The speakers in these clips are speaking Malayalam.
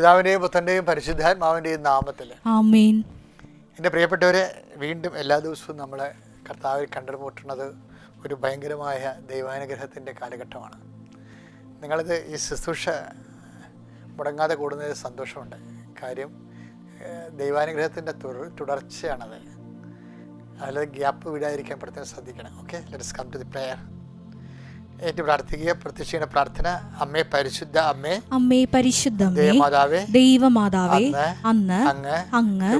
പിതാവിൻ്റെയും പുത്രൻ്റെയും പരിശുദ്ധാത്മാവിൻ്റെയും നാമത്തിൽ ആമേൻ. എൻ്റെ പ്രിയപ്പെട്ടവരെ, വീണ്ടും എല്ലാ ദിവസവും നമ്മളെ കർത്താവിൽ കണ്ടുമുട്ടുന്നത് ഒരു ഭയങ്കരമായ ദൈവാനുഗ്രഹത്തിൻ്റെ കാലഘട്ടമാണ്. നിങ്ങളിത് ഈ ശുശ്രൂഷ മുടങ്ങാതെ കൂടുന്നതിൽ സന്തോഷമുണ്ട്. കാര്യം ദൈവാനുഗ്രഹത്തിൻ്റെ തുടർച്ചയാണത്. അതിൽ ഗ്യാപ്പ് വിടാതിരിക്കാൻ പ്രത്യേകം ശ്രദ്ധിക്കണം. Okay, let's come to the prayer. ഏറ്റു പ്രാർത്ഥിക്കുക. പ്രത്യക്ഷീണ പ്രാർത്ഥന. അമ്മേ പരിശുദ്ധ അമ്മേ, അമ്മേ പരിശുദ്ധ ദൈവമാതാവേ, ദൈവമാതാവേ, അങ്ങ്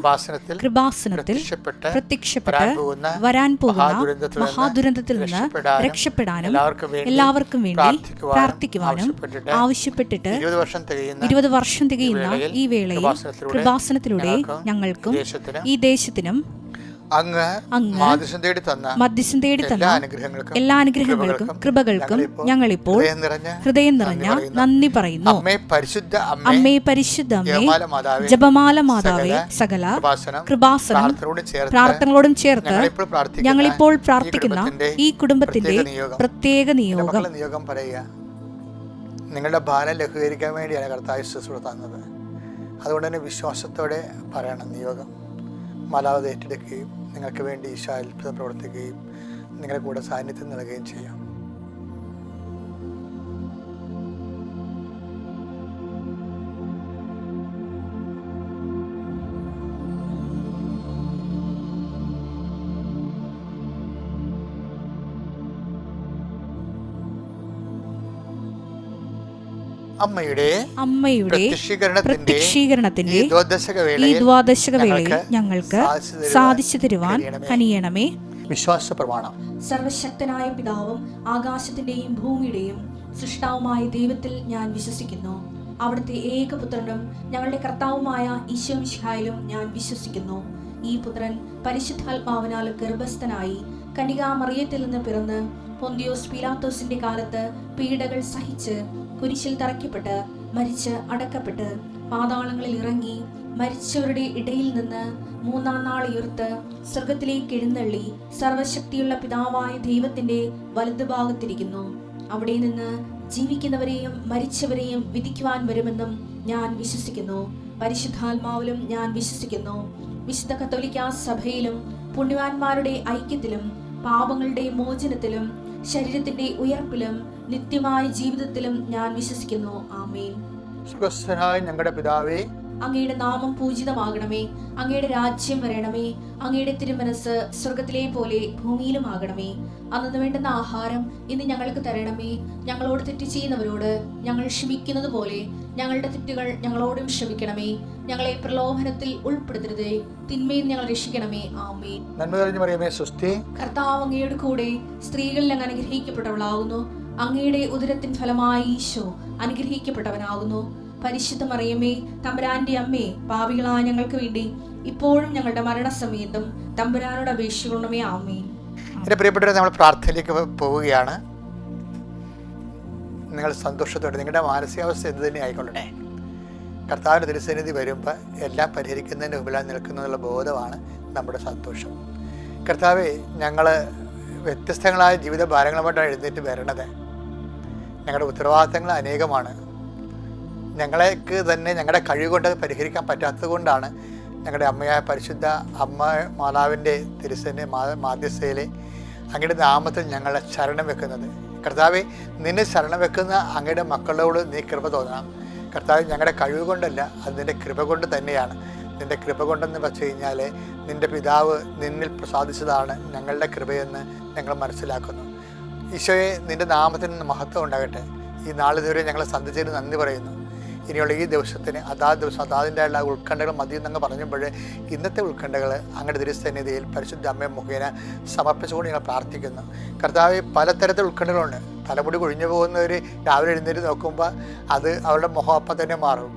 കൃപാസനത്തിൽ പ്രത്യക്ഷപ്പെട്ട് വരാൻ പോകുന്ന മഹാദുരന്തത്തിൽ നിന്ന് രക്ഷപ്പെടാനും എല്ലാവർക്കും വേണ്ടി പ്രാർത്ഥിക്കുവാനും ആവശ്യപ്പെട്ടിട്ട് 20 വർഷം തികയുന്ന ഈ വേളയിൽ കൃപാസനത്തിലൂടെ ഞങ്ങൾക്കും ഈ ദേശത്തിനും അങ്ങ് മധ്യസ്ഥം തേടി തന്ന എല്ലാ അനുഗ്രഹങ്ങൾക്കും കൃപകൾക്കും ഞങ്ങളിപ്പോൾ ഹൃദയം നിറഞ്ഞ നന്ദി പറയുന്നു. അമ്മേ പരിശുദ്ധ അമ്മേ, ജപമാല മാതാവേ, സകല കൃപാസനം പ്രാർത്ഥനകളോടും ചേർത്ത് ഞങ്ങളിപ്പോൾ പ്രാർത്ഥിക്കുന്ന ഈ കുടുംബത്തിന്റെ പ്രത്യേക നിയോഗം പറയുക. നിങ്ങളുടെ ഭാരം ലഘൂകരിക്കാൻ വേണ്ടിയാണ് കർത്താവ് ശുശ്രൂഷ തന്നത്. അതുകൊണ്ട് തന്നെ വിശ്വാസത്തോടെ പറയണം നിയോഗം. മാലാവത് ഏറ്റെടുക്കുകയും നിങ്ങൾക്ക് വേണ്ടി ഈശോ അത്ഭുതം പ്രവർത്തിക്കുകയും നിങ്ങളുടെ കൂടെ സാന്നിധ്യം നൽകുകയും ചെയ്യാം. അമ്മയുടെ പ്രത്യക്ഷീകരണത്തിന്റെ ഈ ദ്വാദശക വേളയിൽ ഞങ്ങൾക്ക് സാധിച്ചു തരുവാൻ കനിയണമേ. വിശ്വാസ പ്രമാണം. സർവശക്തനായ പിതാവും ആകാശത്തിന്റെയും ഭൂമിയുടെയും സൃഷ്ടാവുമായ ദൈവത്തിൽ ഞാൻ വിശ്വസിക്കുന്നു. അവിടുത്തെ ഏകപുത്രനും ഞങ്ങളുടെ കർത്താവുമായ ഈശോ മിശിഹായിലും ഞാൻ വിശ്വസിക്കുന്നു. ഈ പുത്രൻ പരിശുദ്ധാത്മാവിനാൽ ഗർഭസ്ഥനായി കന്യകാമറിയത്തിൽ നിന്ന് പിറന്ന് പൊന്തിയോസ് പീലാത്തോസിന്റെ കാലത്ത് പീഡകൾ സഹിച്ച് കുരിശിൽ തറയ്ക്കപ്പെട്ട് മരിച്ച് അടക്കപ്പെട്ട് പാതാളങ്ങളിൽ ഇറങ്ങി മരിച്ചവരുടെ ഇടയിൽ നിന്ന് 3-ാം നാൾ ഉയർത്ത് സ്വർഗത്തിലേക്ക് എഴുന്നള്ളി സർവശക്തിയുള്ള പിതാവായ ദൈവത്തിന്റെ വലതുഭാഗത്തിരിക്കുന്നു. അവിടെ നിന്ന് ജീവിക്കുന്നവരെയും മരിച്ചവരെയും വിധിക്കുവാൻ വരുമെന്നും ഞാൻ വിശ്വസിക്കുന്നു. പരിശുദ്ധാത്മാവിലും ഞാൻ വിശ്വസിക്കുന്നു. വിശുദ്ധ കത്തോലിക്കാ സഭയിലും പുണ്യവാന്മാരുടെ ഐക്യത്തിലും പാപങ്ങളുടെ മോചനത്തിലും ശരീരത്തിന്റെ ഉയർപ്പിലും നിത്യമായ ജീവിതത്തിലും ഞാൻ വിശ്വസിക്കുന്നു. ആമേൻ. സുഖസ്ഥനായ ഞങ്ങളുടെ പിതാവേ, അങ്ങയുടെ നാമം പൂജിതമാകണമേ. അങ്ങയുടെ രാജ്യം വരണമേ. അങ്ങയുടെ തിരുമനസ് സ്വർഗത്തിലെ പോലെ ഭൂമിയിലും ആകണമേ. അന്നു വേണ്ടുന്ന ആഹാരം ഇന്ന് ഞങ്ങൾക്ക് തരണമേ. ഞങ്ങളോട് തെറ്റ് ചെയ്യുന്നവരോട് ഞങ്ങൾ ക്ഷമിക്കുന്നത് പോലെ ഞങ്ങളുടെ തെറ്റുകൾ ഞങ്ങളോടും ക്ഷമിക്കണമേ. ഞങ്ങളെ പ്രലോഭനത്തിൽ ഉൾപ്പെടുത്തരുതേ, തിന്മയിൽ ഞങ്ങൾ രക്ഷിക്കണമേ. ആമേൻ. നന്മ നിറഞ്ഞ മറിയമേ, സ്വസ്തി. കർത്താവ് അങ്ങയുടെ കൂടെ സ്ത്രീകളിൽ അങ്ങ് അനുഗ്രഹിക്കപ്പെട്ടവളാകുന്നു. അങ്ങയുടെ ഉദരത്തിൻ ഫലമായി ഈശോ അനുഗ്രഹിക്കപ്പെട്ടവനാകുന്നു. പരിശുദ്ധ മറിയമേ, തമ്പുരാന്റെ അമ്മേ, പാപികളായ ഞങ്ങൾക്ക് വേണ്ടി ഇപ്പോഴും ഞങ്ങളുടെ മരണസമയത്തും തമ്പുരാനോട് അപേക്ഷിക്കണമേ. ആമേൻ. എൻ്റെ പ്രിയപ്പെട്ടവരെ, നമ്മൾ പ്രാർത്ഥനയിലേക്ക് പോവുകയാണ്. നിങ്ങൾ സന്തോഷത്തോടെ നിങ്ങളുടെ മാനസികാവസ്ഥ എന്ത് തന്നെ ആയിക്കൊള്ളണേ, കർത്താവിൻ്റെ തിരുസന്നിധി വരുമ്പോൾ എല്ലാം പരിഹരിക്കുന്നതിന് മുമ്പിലാണ് നിൽക്കുന്നതിനുള്ള ബോധമാണ് നമ്മുടെ സന്തോഷം. കർത്താവേ, ഞങ്ങൾ വ്യത്യസ്തങ്ങളായ ജീവിത ഭാരങ്ങളുമായിട്ടാണ് എഴുന്നേറ്റ് വരണത്. ഞങ്ങളുടെ ഉത്തരവാദിത്തങ്ങൾ അനേകമാണ്. ഞങ്ങൾക്ക് തന്നെ ഞങ്ങളുടെ കഴിവ് കൊണ്ട് അത് പരിഹരിക്കാൻ പറ്റാത്തത് കൊണ്ടാണ് ഞങ്ങളുടെ അമ്മയായ പരിശുദ്ധ അമ്മ മാതാവിൻ്റെ തിരുസന്നിധി മാധ്യസ്ഥയിൽ അങ്ങയുടെ നാമത്തിൽ ഞങ്ങളെ ശരണം വെക്കുന്നത്. കർത്താവെ, നിന്നെ ശരണം വെക്കുന്ന അങ്ങയുടെ മക്കളോട് നീ കൃപ തോന്നണം. കർത്താവ്, ഞങ്ങളുടെ കഴിവ് കൊണ്ടല്ല, അത് നിൻ്റെ കൃപ കൊണ്ട് തന്നെയാണ്. നിൻ്റെ കൃപ കൊണ്ടെന്ന് വെച്ച് കഴിഞ്ഞാൽ നിൻ്റെ പിതാവ് നിന്നിൽ പ്രസാദിച്ചതാണ് ഞങ്ങളുടെ കൃപയെന്ന് ഞങ്ങൾ മനസ്സിലാക്കുന്നു. ഈശോയെ, നിൻ്റെ നാമത്തിന് നിന്ന് മഹത്വം ഉണ്ടാകട്ടെ. ഈ നാളിതുവരെ ഞങ്ങളെ സന്ധിച്ചതിന് നന്ദി പറയുന്നു. ഇനിയുള്ള ഈ ദിവസത്തിന് അതാത് ദിവസം അതാതിൻ്റെ ഉള്ള ഉത്കണ്ഠകൾ മതിയെന്നങ്ങ് പറഞ്ഞപ്പോൾ ഇന്നത്തെ ഉത്കണ്ഠകൾ അങ്ങയുടെ തിരുസന്നിധിയിൽ പരിശുദ്ധ അമ്മ മുഖേന സമർപ്പിച്ചുകൊണ്ട് ഞങ്ങൾ പ്രാർത്ഥിക്കുന്നു. കർത്താവ്, പലതരത്തിൽ ഉത്കണ്ഠകളുണ്ട്. തലമുടി കൊഴിഞ്ഞു പോകുന്നവർ രാവിലെ എഴുന്നേറ്റ് നോക്കുമ്പോൾ അത് അവരുടെ മുഖം അപ്പം തന്നെ മാറും.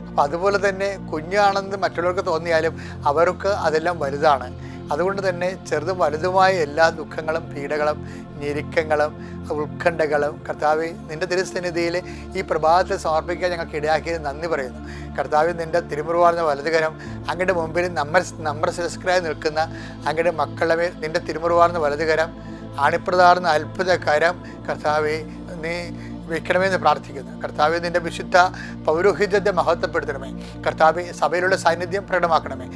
അപ്പം അതുപോലെ തന്നെ കുഞ്ഞാണെന്ന് മറ്റുള്ളവർക്ക് തോന്നിയാലും അവർക്ക് അതെല്ലാം വലുതാണ്. അതുകൊണ്ട് തന്നെ ചെറുതും വലുതുമായ എല്ലാ ദുഃഖങ്ങളും പീഡകളും ഞെരുക്കങ്ങളും ഉത്കണ്ഠകളും കർത്താവെ, നിൻ്റെ തിരുസന്നിധിയിൽ ഈ പ്രഭാതത്തിൽ സമർപ്പിക്കാൻ ഞങ്ങൾക്ക് ഇടയാക്കിയത് നന്ദി പറയുന്നു. കർത്താവെ, നിൻ്റെ തിരുമുറിവാർന്ന വലതുകരം അങ്ങയുടെ മുമ്പിൽ നമ്മൾ ശിരസ്കരായി നിൽക്കുന്ന അങ്ങയുടെ മക്കളുടെ മേൽ നിൻ്റെ തിരുമുറിവാർന്ന വലതുകരം ആണിപ്രതാർന്ന അത്ഭുതകരം കർത്താവെ, നീ വെക്കണമെന്ന് പ്രാർത്ഥിക്കുന്നു. കർത്താവെ, നിൻ്റെ വിശുദ്ധ പൗരോഹിത്യത്തെ മഹത്വപ്പെടുത്തണമേ. കർത്താവെ, സഭയിലുള്ള സാന്നിധ്യം പ്രകടമാക്കണമേ.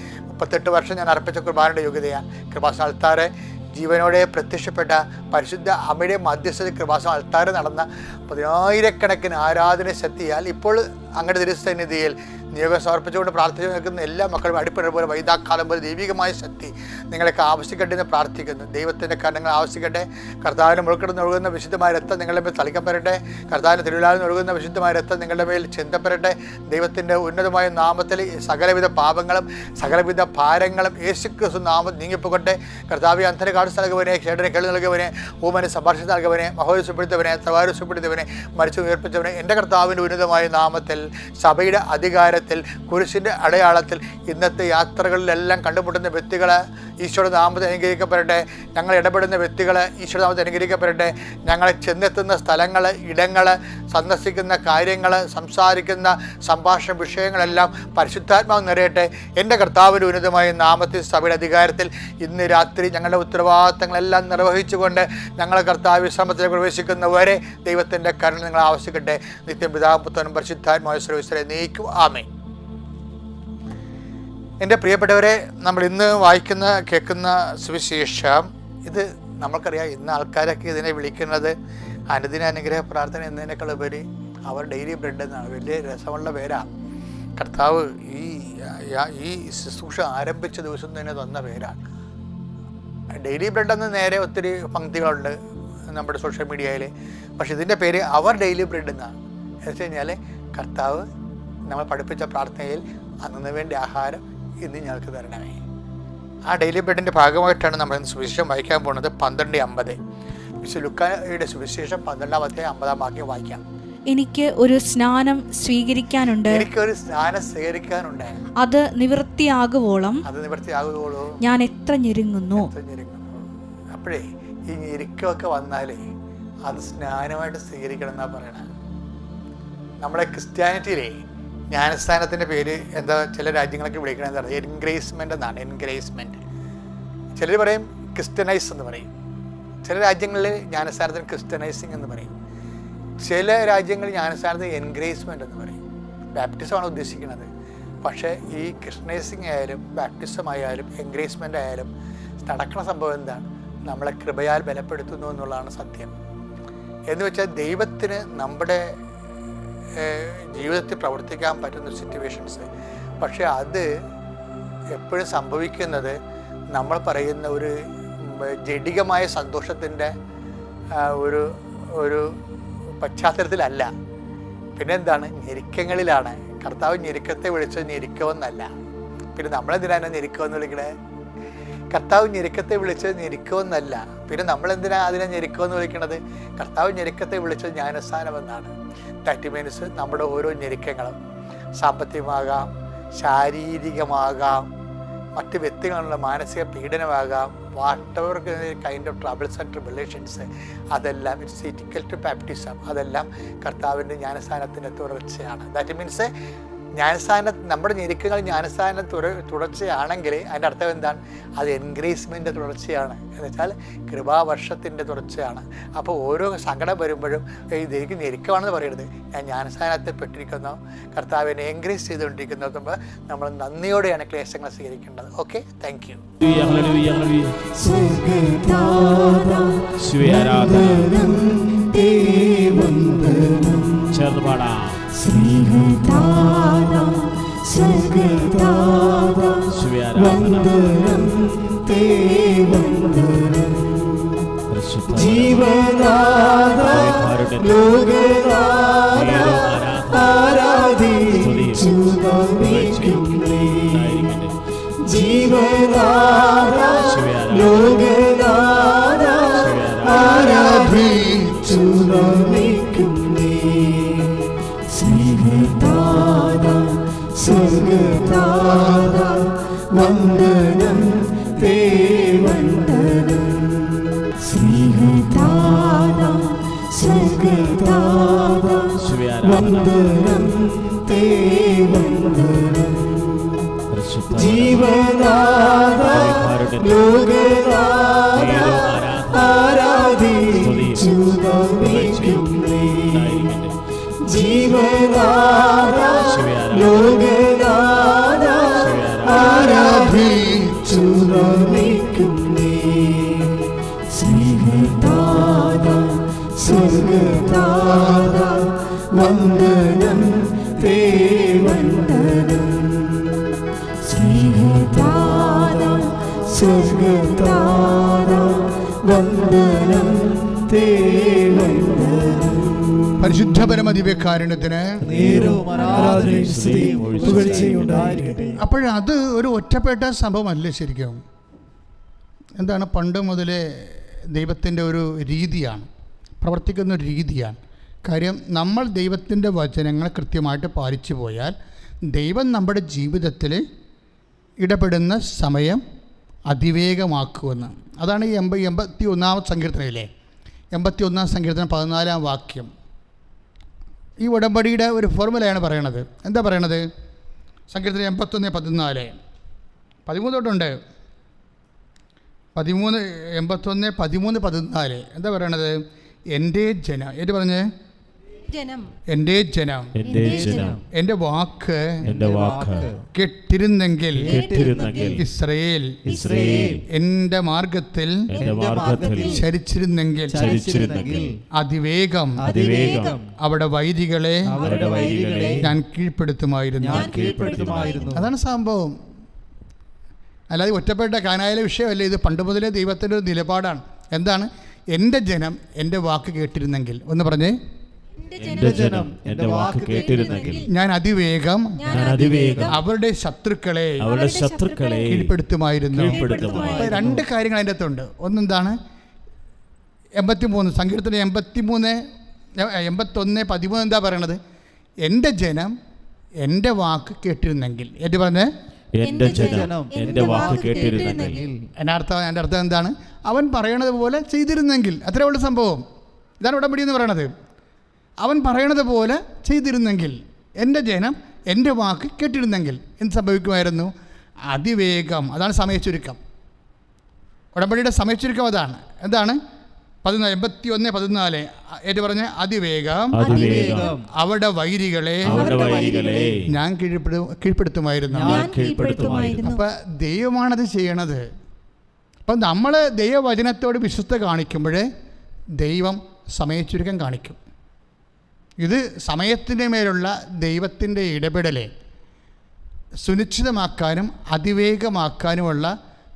38 വർഷം ഞാൻ അർപ്പിച്ച കുർബാനയുടെ യോഗ്യതയാണ്. കൃപാസന അൾത്താറെ ജീവനോടെ പ്രത്യക്ഷപ്പെട്ട പരിശുദ്ധ അമ്മയുടെ മധ്യസ്ഥത കൃപാസന അൾത്താറ് നടന്ന 10,000-കണക്കിന് ആരാധന ശക്തിയാൽ ഇപ്പോൾ അങ്ങയുടെ തിരുസന്നിധിയിൽ നിയോഗം സമർപ്പിച്ചുകൊണ്ട് പ്രാർത്ഥിച്ചു നിൽക്കുന്ന എല്ലാ മക്കളും അടിപ്പണ പോലെ വൈതാക്കാലം പോലെ ദൈവികമായ ശക്തി നിങ്ങളൊക്കെ ആവശ്യിക്കട്ടെ എന്ന് പ്രാർത്ഥിക്കുന്നു. ദൈവത്തിൻ്റെ കണ്ണങ്ങൾ ആവശ്യിക്കട്ടെ. കർത്താവിന് മുഴുക്കിടന്ന് ഒഴുകുന്ന വിശുദ്ധമായ രക്തം നിങ്ങളുടെ മേൽ തളിക്കപ്പെടട്ടെ. കർത്താവിന് തിരുവിലാവിൽ ഒഴുകുന്ന വിശുദ്ധമായ രക്തം നിങ്ങളുടെ മേൽ ചിന്തപ്പെടട്ടെ. ദൈവത്തിൻ്റെ ഉന്നതമായ നാമത്തിൽ സകലവിധ പാപങ്ങളും സകലവിധ ഭാരങ്ങളും യേശുക്രിസ്തു നാമം നീങ്ങിപ്പോകട്ടെ. കർത്താവ് അന്ധന് കാഴ്ച നൽകുവനെ, ക്ഷേടനെ കേൾവി നൽകുവനെ, ഊമന് സംഭാഷണം നൽകുവനെ, മഹോത്സവപ്പെടുത്തവനെ, തവാരുസപ്പെടുത്തവനെ, മരിച്ചു ഉയർപ്പിച്ചവനെ, എൻ്റെ കർത്താവിൻ്റെ ഉന്നതമായ നാമത്തിൽ സഭയുടെ അധികാരത്തിൽ കുരിശിൻ്റെ അടയാളത്തിൽ ഇന്നത്തെ യാത്രകളിലെല്ലാം കണ്ടുമുട്ടുന്ന വ്യക്തികൾ ഈശോയുടെ നാമത്തിൽ അനുഗ്രഹിക്കപ്പെടട്ടെ. ഞങ്ങൾ ഇടപെടുന്ന വ്യക്തികൾ ഈശോയുടെ നാമത്തിൽ അനുഗ്രഹിക്കപ്പെടട്ടെ. ഞങ്ങൾ ചെന്നെത്തുന്ന സ്ഥലങ്ങൾ, ഇടങ്ങൾ, സന്ദർശിക്കുന്ന കാര്യങ്ങൾ, സംസാരിക്കുന്ന സംഭാഷണ വിഷയങ്ങളെല്ലാം പരിശുദ്ധാത്മാവ് നിറയട്ടെ. എൻ്റെ കർത്താവിൻ്റെ ഉന്നതമായ നാമത്തിൽ സഭയുടെ അധികാരത്തിൽ ഇന്ന് രാത്രി ഞങ്ങളുടെ ഉത്തരവാദിത്തങ്ങളെല്ലാം നിർവഹിച്ചുകൊണ്ട് ഞങ്ങൾ കർത്താവ് വിശ്രമത്തിൽ പ്രവേശിക്കുന്നവരെ ദൈവത്തിൻ്റെ കരുണ നിങ്ങൾ ആവശ്യിക്കട്ടെ. നിത്യം പിതാവും പുത്രനും പരിശുദ്ധാത്മാവുമായ സർവ്വീശ്വരെ നീക്കും. ആമേൻ. എൻ്റെ പ്രിയപ്പെട്ടവരെ, നമ്മൾ ഇന്ന് വായിക്കുന്ന കേൾക്കുന്ന സുവിശേഷം, ഇത് നമ്മൾക്കറിയാം. ഇന്ന് ആൾക്കാരൊക്കെ ഇതിനെ വിളിക്കുന്നത് അനുദിന അനുഗ്രഹ പ്രാർത്ഥന എന്നതിനേക്കാൾ ഉപരി അവർ ഡെയിലി ബ്രെഡ് എന്നാണ്. വലിയ രസമുള്ള പേരാണ്. കർത്താവ് ഈ ശുശ്രൂഷ ആരംഭിച്ച ദിവസം തന്നെ തന്ന പേരാണ്. ഡെയിലി ബ്രെഡ് എന്ന് നേരെ ഒത്തിരി പങ്ക്തികളുണ്ട് നമ്മുടെ സോഷ്യൽ മീഡിയയിൽ. പക്ഷെ ഇതിൻ്റെ പേര് അവർ ഡെയിലി ബ്രെഡ് എന്നാണ്. എന്ന് വെച്ച് കഴിഞ്ഞാൽ കർത്താവ് നമ്മൾ പഠിപ്പിച്ച പ്രാർത്ഥനയിൽ അന്നു വേണ്ടി ആഹാരം ഇന്ന് ഞങ്ങൾക്ക് തരണമേ. ആ ഡെയിലി ബ്രെഡിൻ്റെ ഭാഗമായിട്ടാണ് നമ്മൾ ഇന്ന് സുവിശേഷം വായിക്കാൻ പോകുന്നത്. 12:50 വിശുദ്ധ ലൂക്കായുടെ സുവിശേഷം 12:50 വാക്യം വായിക്കാം. എനിക്ക് ഒരു സ്നാനം സ്വീകരിക്കാനുണ്ട്. അത് നിവൃത്തിയാകുവോളം ഞാൻ എത്ര ഞെരുങ്ങുന്നു. അപ്പോഴേ ഈ ഞെരുക്കമൊക്കെ വന്നാലേ അത് സ്നാനമായിട്ട് സ്വീകരിക്കണം എന്നാ പറയണത്. നമ്മുടെ ക്രിസ്ത്യാനിറ്റിയിലേ ജ്ഞാനസ്ഥാനത്തിൻ്റെ പേര് എന്താ ചില രാജ്യങ്ങളൊക്കെ വിളിക്കണത് എന്താണ്? എൻഗ്രേസ്മെൻ്റ് എന്നാണ്. എൻഗ്രേസ്മെൻറ്റ്. ചിലർ പറയും ക്രിസ്ത്യനൈസ് എന്ന് പറയും. ചില രാജ്യങ്ങളിൽ ജ്ഞാനസ്ഥാനത്തിന് ക്രിസ്ത്യനൈസിങ് എന്ന് പറയും. ചില രാജ്യങ്ങളിൽ ജ്ഞാനസ്ഥാനത്തിന് എൻഗ്രേസ്മെൻ്റ് എന്ന് പറയും. ബാപ്റ്റിസമാണ് ഉദ്ദേശിക്കുന്നത്. പക്ഷേ ഈ ക്രിസ്ത്യനൈസിങ് ആയാലും ബാപ്റ്റിസം ആയാലും എൻഗ്രേസ്മെൻ്റ് ആയാലും നടക്കുന്ന സംഭവം എന്താണ്? നമ്മളെ കൃപയാൽ ബലപ്പെടുത്തുന്നു എന്നുള്ളതാണ് സത്യം. എന്ന് വെച്ചാൽ ദൈവത്തിന് നമ്മുടെ ജീവിതത്തിൽ പ്രവർത്തിക്കാൻ പറ്റുന്ന സിറ്റുവേഷൻസ്, പക്ഷെ അത് എപ്പോഴും സംഭവിക്കുന്നത് നമ്മൾ പറയുന്ന ഒരു ജഡികമായ സന്തോഷത്തിൻ്റെ ഒരു പശ്ചാത്തലത്തിലല്ല. പിന്നെന്താണ്? ഞെരുക്കങ്ങളിലാണ്. കർത്താവ് ഞെരുക്കത്തെ വിളിച്ചത് ഞെരുക്കമെന്നല്ല. പിന്നെ നമ്മളെന്തിനാണ് ഞെരുക്കമെന്ന് വിളിക്കണേ? കർത്താവ് ഞെരുക്കത്തെ വിളിച്ചത് ഞെരുക്കമെന്നല്ല. പിന്നെ നമ്മളെന്തിനാണ് അതിനെ ഞെരുക്കമെന്ന് വിളിക്കണത്? കർത്താവ് ഞെരുക്കത്തെ വിളിച്ചത് ജ്ഞാനസ്ഥാനമെന്നാണ്. ദാറ്റ് മീൻസ് നമ്മുടെ ഓരോ ഞെരുക്കങ്ങളും സാമ്പത്തികമാകാം, ശാരീരികമാകാം, മറ്റ് വ്യക്തികളുള്ള മാനസിക പീഡനമാകാം, what kind of troubles and tribulations, അതെല്ലാം ഇറ്റ്സ് ഈക്വൽ ടു ബാപ്റ്റിസം. അതെല്ലാം കർത്താവിൻ്റെ ജ്ഞാനസ്ഥാനത്തിൻ്റെ തുടർച്ചയാണ്. ദാറ്റ് മീൻസ് നമ്മുടെ ഞെരുക്കങ്ങൾ ജ്ഞാനസ്ഥാന തുടർച്ചയാണെങ്കിൽ അതിൻ്റെ അർത്ഥം എന്താണ്? അത് എൻഗ്രേസ്മെൻ്റ് തുടർച്ചയാണ്. എന്ന് വെച്ചാൽ കൃപാവർഷത്തിൻ്റെ തുടർച്ചയാണ്. അപ്പോൾ ഓരോ സങ്കടം വരുമ്പോഴും ഇതെനിക്ക് ഞെരുക്കമാണെന്ന് പറയരുത്. ഞാൻ ജ്ഞാനസ്ഥാനത്തിൽ പെട്ടിരിക്കുന്നു, കർത്താവിനെ എൻഗ്രേസ് ചെയ്തുകൊണ്ടിരിക്കുന്നു. നമ്മൾ നന്ദിയോടെയാണ് ക്ലേശങ്ങൾ സ്വീകരിക്കേണ്ടത്. Okay, thank you. സ്നേഹദാതാ സ്വർഗദാതാ വന്ദനം തേ വന്ദനം. ജീവനാഥാ ലോകനാഥാ ആരാധിച്ചു നമിക്കുന്നേ. ജീവനാഥാ ലോകനാഥാ ആരാധിച്ചു നമിക്കുന്നേ. സ്നേഹദാതാ സ്വർഗദാതാ വന്ദനം തേ വന്ദനം. സ്നേഹദാതാ സ്വർഗദാതാ വന്ദനം തേ വന്ദനം. ജീവനാഥാ ലോകനാഥാ ആരാധിച്ചു നമിക്കുന്നേ. ജീവനാഥ ലോകനാഥ ആരാധിച്ചു നമിക്കുന്നേ. സ്നേഹതാത സ്വർഗതാത വന്ദനം തേ വന്ദനം. സ്നേഹതാത സ്വർഗതാത വന്ദനം തേ വന്ദനം. പരിശുദ്ധ പരമദിവ്യകാരുണ്യത്തിന് അപ്പോഴത് ഒരു ഒറ്റപ്പെട്ട സംഭവമല്ല ശരിക്കും. എന്താണ്, പണ്ട് മുതലേ ദൈവത്തിൻ്റെ ഒരു രീതിയാണ്, പ്രവർത്തിക്കുന്ന ഒരു രീതിയാണ്. കാര്യം, നമ്മൾ ദൈവത്തിൻ്റെ വചനങ്ങൾ കൃത്യമായിട്ട് പാലിച്ചു പോയാൽ ദൈവം നമ്മുടെ ജീവിതത്തിൽ ഇടപെടുന്ന സമയം അതിവേഗമാക്കുമെന്ന്. അതാണ് ഈ 81-ാം സങ്കീർത്തനയിലെ 81-ാം സങ്കീർത്തനം 14-ാം വാക്യം. ഈ ഉടമ്പടിയുടെ ഒരു ഫോർമുലയാണ് പറയണത്. എന്താ പറയണത്? സങ്കീർത്തനം 81:14 13 തൊട്ടുണ്ട്. 81:13-14 എന്താ പറയണത്? എൻ്റെ ജനം, ഏത് പറഞ്ഞേ? എൻ്റെ ജനം എൻ്റെ വാക്ക് കേട്ടിരുന്നെങ്കിൽ ഇസ്രായേൽ എൻ്റെ മാർഗത്തിൽ ചരിച്ചിരുന്നെങ്കിൽ അതിവേഗം അവിടെ വൈരികളെ ഞാൻ കീഴ്പ്പെടുത്തുമായിരുന്നു. അതാണ് സംഭവം. അല്ലാതെ ഒറ്റപ്പെട്ട കാനായിലെ വിഷയമല്ല ഇത്. പണ്ട് മുതലേ ദൈവത്തിൻ്റെ ഒരു നിലപാടാണ്. എന്താണ്? എൻ്റെ ജനം എൻ്റെ വാക്ക് കേട്ടിരുന്നെങ്കിൽ. ഒന്ന് പറഞ്ഞേ, എൻ്റെ ജനം എൻ്റെ വാക്ക് കേട്ടിരുന്നെങ്കിൽ ഞാൻ അതിവേഗം അവരുടെ ശത്രുക്കളെ കീഴ്പ്പെടുത്തുമായിരുന്നു. രണ്ട് കാര്യങ്ങൾ അതിൻ്റെ അകത്തുണ്ട്. ഒന്നെന്താണ്? 83 സങ്കീർത്തനം 81:13 എന്താ പറയണത്? എൻ്റെ ജനം എൻ്റെ വാക്ക് കേട്ടിരുന്നെങ്കിൽ. ഏത് പറഞ്ഞേ? എൻ്റെ ജനം എൻ്റെ വാക്ക് കേട്ടിരുന്നെങ്കിൽ. എൻ്റെ അർത്ഥം എന്താണ്? അവൻ പറയണത് പോലെ ചെയ്തിരുന്നെങ്കിൽ. അത്രേ ഉള്ള സംഭവം. ഇതാണ് ഉടമ്പടി എന്ന് പറയണത്. അവൻ പറയണത് പോലെ ചെയ്തിരുന്നെങ്കിൽ, എൻ്റെ ജനം എൻ്റെ വാക്ക് കേട്ടിരുന്നെങ്കിൽ എന്ത് സംഭവിക്കുമായിരുന്നു? അതിവേഗം. അതാണ് സമയച്ചുരുക്കം. ഉടമ്പടിയുടെ സമയച്ചുരുക്കം അതാണ്. എന്താണ്? 81:14 ഏറ്റു പറഞ്ഞ അതിവേഗം അവരുടെ വൈരികളെ ഞാൻ കീഴ്പ്പെടുത്തുമായിരുന്നു. അപ്പം ദൈവമാണത് ചെയ്യണത്. അപ്പം നമ്മൾ ദൈവവചനത്തോട് വിശ്വസ്ത കാണിക്കുമ്പോൾ ദൈവം സമയച്ചുരുക്കം കാണിക്കും. ഇത് സമയത്തിൻ്റെ മേലുള്ള ദൈവത്തിൻ്റെ ഇടപെടലെ സുനിശ്ചിതമാക്കാനും അതിവേഗമാക്കാനുമുള്ള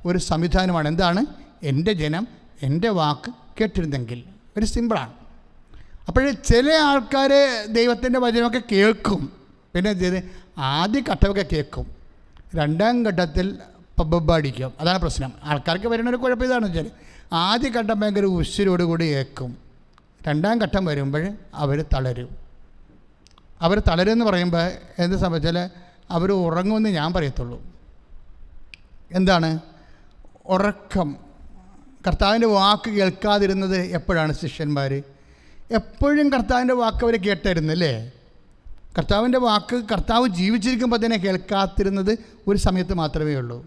ഒരു സംവിധാനമാണ്. എന്താണ്? എൻ്റെ ജനം എൻ്റെ വാക്ക് കേട്ടിരുന്നെങ്കിൽ. ഒരു സിമ്പിളാണ്. അപ്പോൾ ചില ആൾക്കാർ ദൈവത്തിൻ്റെ വചനമൊക്കെ കേൾക്കും. പിന്നെ ആദ്യ ഘട്ടമൊക്കെ കേൾക്കും, രണ്ടാം ഘട്ടത്തിൽ പബ്ബടിക്കും. അതാണ് പ്രശ്നം. ആൾക്കാർക്ക് വരുന്നൊരു കുഴപ്പം ഇതാണെന്ന് വെച്ചാൽ ആദ്യ ഘട്ടം ഭയങ്കര ഉശിരോടുകൂടി കേൾക്കും. രണ്ടാം ഘട്ടം വരുമ്പോൾ അവർ തളരും. അവർ തളരുമെന്ന് പറയുമ്പോൾ എന്ത് സംഭവിച്ചാൽ അവർ ഉറങ്ങുമെന്ന് ഞാൻ പറയത്തുള്ളൂ. എന്താണ് ഉറക്കം? കർത്താവിൻ്റെ വാക്ക് കേൾക്കാതിരുന്നത് എപ്പോഴാണ്? ശിഷ്യന്മാർ എപ്പോഴും കർത്താവിൻ്റെ വാക്ക് അവർ കേട്ടായിരുന്നല്ലേ. കർത്താവിൻ്റെ വാക്ക് കർത്താവ് ജീവിച്ചിരിക്കുമ്പോൾ തന്നെ കേൾക്കാതിരുന്നത് ഒരു സമയത്ത് മാത്രമേ ഉള്ളൂ.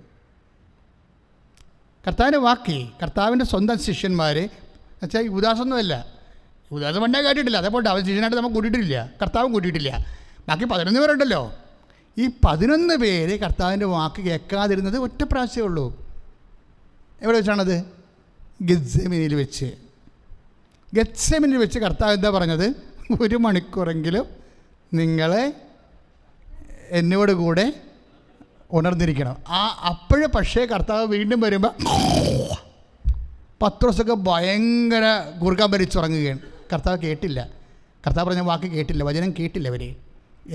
കർത്താവിൻ്റെ വാക്ക് കർത്താവിൻ്റെ സ്വന്തം ശിഷ്യന്മാർ എന്നുവെച്ചാൽ യൂദാസൊന്നുമല്ല. യൂദാസ് പണ്ടേ കേട്ടിട്ടില്ല. അതേപോലെ അവൻ ശിഷ്യനായിട്ട് നമുക്ക് കൂട്ടിയിട്ടില്ല, കർത്താവും കൂട്ടിയിട്ടില്ല. ബാക്കി 11 പേരുണ്ടല്ലോ. ഈ 11 പേര് കർത്താവിൻ്റെ വാക്ക് കേൾക്കാതിരുന്നത് ഒറ്റ പ്രാവശ്യമേ ഉള്ളൂ. എവിടെ വെച്ചാണത്? ഗെത്സെമനിയിൽ വെച്ച്. ഗെത്സെമനിയിൽ വെച്ച് കർത്താവ് എന്താ പറഞ്ഞത്? 1 മണിക്കൂറെങ്കിലും നിങ്ങളെ എന്നോട് കൂടെ ഉണർന്നിരിക്കണം. അപ്പോഴേ പക്ഷേ കർത്താവ് വീണ്ടും വരുമ്പോൾ പത്രോസൊക്കെ ഭയങ്കര കുറുക്കാൻ ഭരിച്ചുറങ്ങുകയാണ്. കർത്താവ് കേട്ടില്ല. കർത്താവ് പറഞ്ഞ വാക്ക് കേട്ടില്ല, വചനം കേട്ടില്ല. അവർ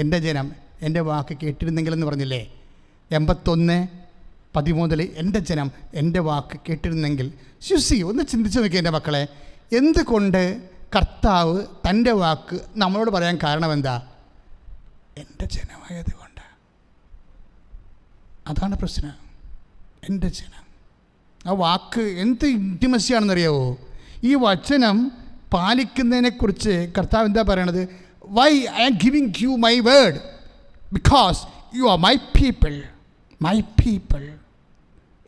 എൻ്റെ ജനം എൻ്റെ വാക്ക് കേട്ടിരുന്നെങ്കിലെന്ന് പറഞ്ഞില്ലേ. 81:13 എൻ്റെ ജനം എൻ്റെ വാക്ക് കേട്ടിരുന്നെങ്കിൽ. ശുസി ഒന്ന് ചിന്തിച്ച് നോക്കി എൻ്റെ മക്കളെ. എന്തുകൊണ്ട് കർത്താവ് തൻ്റെ വാക്ക് നമ്മളോട് പറയാൻ കാരണം എന്താ? എൻ്റെ ജനമായത് കൊണ്ട്. അതാണ് പ്രശ്നം. എൻ്റെ ജനം. ആ വാക്ക് എന്ത് ഇൻറ്റിമസിയാണെന്നറിയാവോ? ഈ വചനം പാലിക്കുന്നതിനെക്കുറിച്ച് കർത്താവ് എന്താ പറയണത്? Why I am giving you my word because you are my people. My people,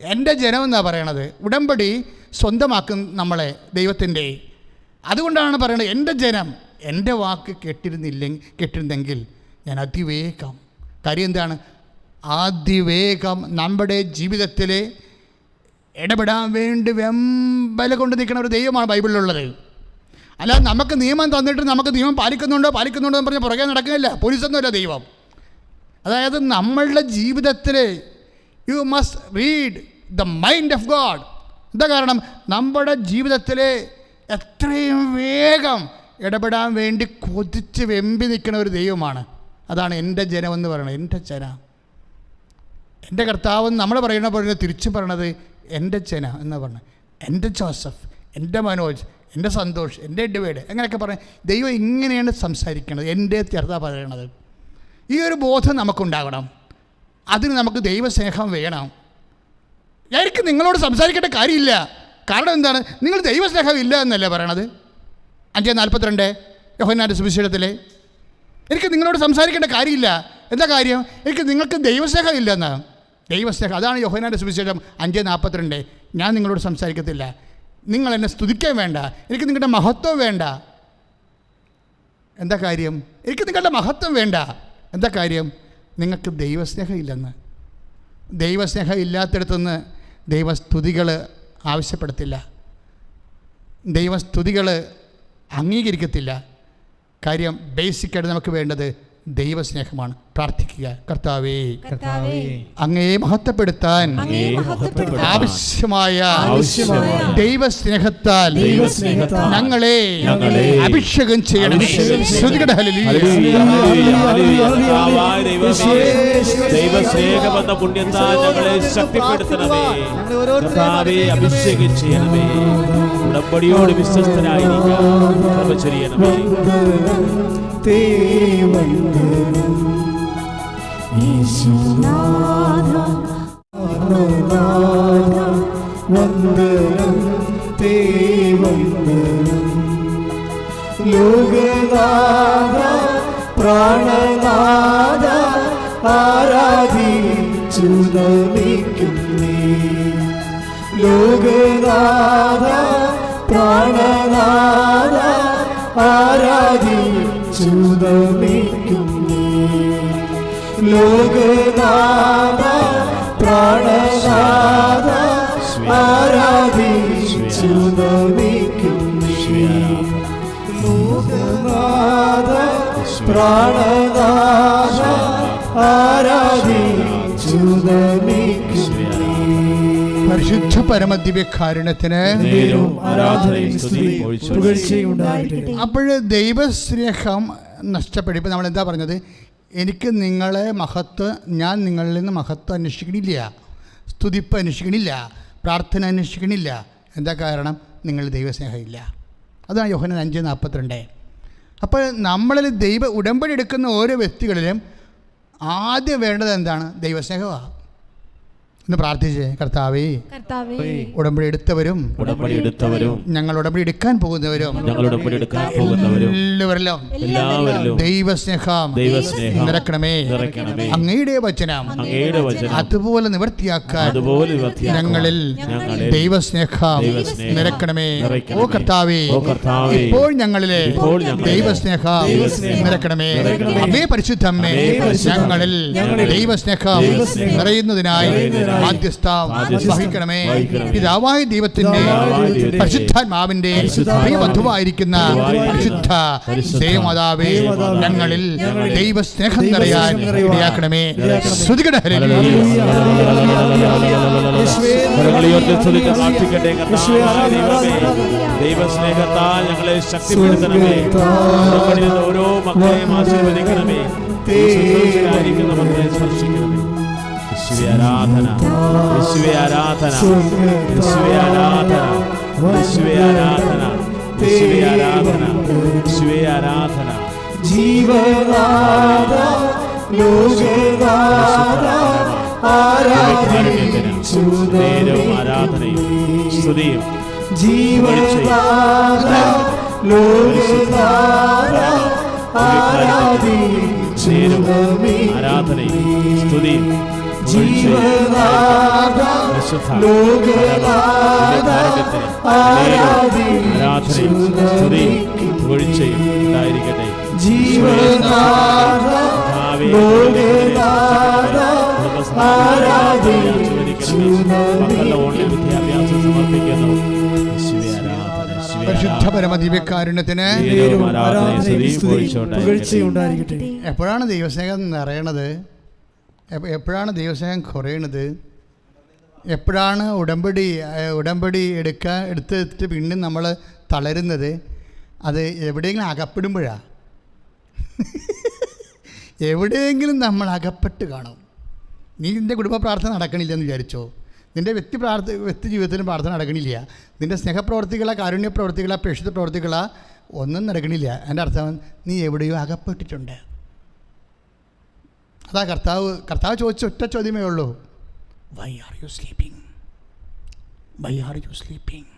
എൻ്റെ ജനം എന്നാണ് പറയണത്. ഉടമ്പടി സ്വന്തമാക്കും നമ്മളെ ദൈവത്തിൻ്റെ. അതുകൊണ്ടാണ് പറയണത് എൻ്റെ ജനം എൻ്റെ വാക്ക് കേട്ടിരുന്നെങ്കിൽ ഞാൻ അതിവേഗം, കാര്യം എന്താണ്, അതിവേഗം നമ്മുടെ ജീവിതത്തിൽ ഇടപെടാൻ വേണ്ടി വെമ്പല കൊണ്ട് നിൽക്കുന്ന ഒരു ദൈവമാണ് ബൈബിളിലുള്ളത്. അല്ലാതെ നമുക്ക് നിയമം തന്നിട്ട് നമുക്ക് നിയമം പാലിക്കുന്നുണ്ടോ എന്ന് പറഞ്ഞ് പുറകെ നടക്കുന്നില്ല. പോലീസൊന്നുമല്ല ദൈവം. അതായത് നമ്മളുടെ ജീവിതത്തിൽ you must read the mind of God. എന്താ കാരണം, നമ്മുടെ ജീവിതത്തിൽ എത്രയും വേഗം ഇടപെടാൻ വേണ്ടി കൊതിച്ച് വെമ്പി നിൽക്കുന്ന ഒരു ദൈവമാണ്. അതാണ് എൻ്റെ ജനമെന്ന് പറയുന്നത്. എൻ്റെ ജന, എൻ്റെ കർത്താവ് നമ്മൾ പറയുന്ന പോലെ തിരിച്ചു പറയണത് എൻ്റെ ജന എന്ന് പറഞ്ഞത്. എൻ്റെ ജോസഫ്, എൻ്റെ മനോജ്, എൻ്റെ സന്തോഷ്, എൻ്റെ എഡ്വേഡ്, അങ്ങനെയൊക്കെ പറയും. ദൈവം ഇങ്ങനെയാണ് സംസാരിക്കുന്നത്, എൻ്റെ കർത്താവ് പറയണത്. ഈ ഒരു ബോധം നമുക്കുണ്ടാകണം. അതിന് നമുക്ക് ദൈവസ്നേഹം വേണം. എനിക്ക് നിങ്ങളോട് സംസാരിക്കേണ്ട കാര്യമില്ല. കാരണം എന്താണ്, നിങ്ങൾ ദൈവസ്നേഹം ഇല്ല എന്നല്ലേ പറയണത്. 5:42 യോഹന്നാൻ്റെ സുവിശേഷത്തിലെ, എനിക്ക് നിങ്ങളോട് സംസാരിക്കേണ്ട കാര്യമില്ല. എന്താ കാര്യം, നിങ്ങൾക്ക് ദൈവസ്നേഹം ഇല്ലെന്നാണ്. ദൈവസ്നേഹം, അതാണ് യോഹന്നാൻ്റെ സുവിശേഷം 5:42. ഞാൻ നിങ്ങളോട് സംസാരിക്കത്തില്ല, നിങ്ങൾ എന്നെ സ്തുതിക്കാൻ വേണ്ട, എനിക്ക് നിങ്ങളുടെ മഹത്വം വേണ്ട. എന്താ കാര്യം, എനിക്ക് നിങ്ങളുടെ മഹത്വം വേണ്ട. എന്താ കാര്യം, നിങ്ങൾക്ക് ദൈവസ്നേഹം ഇല്ലെന്ന്. ദൈവസ്നേഹം ഇല്ലാത്തിടത്തുനിന്ന് ദൈവസ്തുതികൾ ആവശ്യപ്പെടത്തില്ല, ദൈവസ്തുതികൾ അംഗീകരിക്കത്തില്ല. കാര്യം ബേസിക്കായിട്ട് നമുക്ക് വേണ്ടത് ദൈവസ്നേഹമാണ്. പ്രാർത്ഥിക്കുക, കർത്താവേ അങ്ങയെ മഹത്വപ്പെടുത്താൻ ആവശ്യമായ ദൈവസ്നേഹത്താൽ ഞങ്ങളെ അഭിഷേകം ചെയ്യണം. ദൈവസ്നേഹമെന്ന പുണ്യത്താൽ ഞങ്ങളെ ശക്തിപ്പെടുത്തണമേ. കർത്താവേ അഭിഷേകം ചെയ്യണമേ. ഉടമ്പടിയോട് വിശ്വസ്തരായിരിക്കാം കൃപ ചൊരിയണമേ. വന്ദനം തേ വന്ദനം ലോകനാഥ പ്രാണനാഥ ആരാധിച്ചു നമിക്കുന്നേ. ലോകനാഥ പ്രാണനാഥ ആരാധിച്ചു നമിക്കുന്നേ. ലോകനാഥ പ്രാണനാഥ ആരാധിച്ചു നമിക്കുന്നേ. ലോകനാഥ പ്രാണനാഥ ആരാധിച്ചു നമിക്കുന്നേ. പരിശുദ്ധ പരമദിവ്യകാരുണ്യത്തിന് അപ്പോൾ ദൈവസ്നേഹം നഷ്ടപ്പെടുമ്പോൾ നമ്മൾ എന്താ പറഞ്ഞത്, എനിക്ക് നിങ്ങളെ മഹത്വം, ഞാൻ നിങ്ങളിൽ നിന്ന് മഹത്വം അന്വേഷിക്കണില്ല, സ്തുതിപ്പ് അന്വേഷിക്കണില്ല, പ്രാർത്ഥന അന്വേഷിക്കണില്ല. എന്താ കാരണം, നിങ്ങൾ ദൈവസ്നേഹമില്ല. അതാണ് യോഹന്നാൻ 5:42. അപ്പോൾ നമ്മളിൽ ഉടമ്പടി എടുക്കുന്ന ഓരോ വ്യക്തികളിലും ആദ്യം വേണ്ടത് എന്താണ്, ദൈവസ്നേഹമാണ്. ഇന്ന് പ്രാർത്ഥിച്ചേ, കർത്താവേ ഉടമ്പടി എടുത്തവരും ഞങ്ങൾ ഉടമ്പടി എടുക്കാൻ പോകുന്നവരും എല്ലാവരിലും ദൈവസ്നേഹം നിറക്കണമേ. അങ്ങയുടെ വചനം അതുപോലെ നിവർത്തിയാക്കാൻ ഞങ്ങളിൽ ദൈവസ്നേഹം നിറക്കണമേ. ഓ കർത്താവേ, ഇപ്പോൾ ഞങ്ങളിലെ ദൈവസ്നേഹം നിറക്കണമേ. അതേ പരിശുദ്ധമ്മേ, ഞങ്ങളിൽ ദൈവസ്നേഹം നിറയുന്നതിനായി മാധ്യസ്ഥം വഹിക്കണമേ. പിതാവായ ദൈവത്തിന്റെ പരിശുദ്ധാത്മാവിന്റെ പ്രിയബന്ധുവായിരിക്കുന്ന പരിശുദ്ധ ദൈവമാതാവേ, ഞങ്ങളിൽ ദൈവസ്നേഹം നിറയാൻ ഇടയാക്കണമേ. ശ്രുതികട ദൈവസ്നേഹത്താൽ ഞങ്ങളെ ശക്തിപ്പെടുത്തണമേ. ഓരോ മക്കളെയും ആശീർവദിക്കണമേ. മക്കളെ സ്പർശിക്കണമേ. യേശുവേ ആരാധന, യേശുവേ ആരാധന, യേശുവേ ആരാധന, യേശുവേ ആരാധന, യേശുവേ ആരാധന, യേശുവേ ആരാധന. ജീവനാഥ ലോകനാഥ ആരാധിച്ചു ആരാധനയും സ്തുതിയും. ജീവനാഥ ലോകനാഥ ആരാധിച്ചു ആരാധനയും സ്തുതിയും. ജീവനാഥ ലോകനാഥ ആരാധിച്ചു ആരാധനയും സ്തുതിയും പുകഴ്ചയും ഉണ്ടായിരിക്കട്ടെ. ജീവനാഥ ലോകനാഥ മക്കളുടെ ഓൺലൈൻ വിദ്യാഭ്യാസം സമർപ്പിക്കുന്നു. പരിശുദ്ധ പരമദിവ്യകാരുണ്യത്തിന് എപ്പോഴാണ് ദൈവസ്നേഹം നിറയണത്? എപ്പോഴാണ് ദൈവസ്നേഹം കുറയണത്? എപ്പോഴാണ് ഉടമ്പടി എടുത്തിട്ട് വീണ്ടും നമ്മൾ തളരുന്നത്? അത് എവിടെയെങ്കിലും അകപ്പെടുമ്പോഴാണ്. എവിടെയെങ്കിലും നമ്മൾ അകപ്പെട്ട് കാണും. നീ നിൻ്റെ കുടുംബ പ്രാർത്ഥന നടക്കണില്ലെന്ന് വിചാരിച്ചോ, നിൻ്റെ വ്യക്തി ജീവിതത്തിലും പ്രാർത്ഥന നടക്കണില്ല, നിൻ്റെ സ്നേഹപ്രവർത്തികളാ, കാരുണ്യ പ്രവർത്തികളാ, പ്രേക്ഷിത പ്രവർത്തികളാ ഒന്നും നടക്കണില്ല. എൻ്റെ അർത്ഥം നീ എവിടെയോ അകപ്പെട്ടിട്ടുണ്ട്. അതാ കർത്താവ് ചോദിച്ച ഒറ്റ ചോദ്യമേ ഉള്ളൂ, why are you sleeping? Why are you sleeping?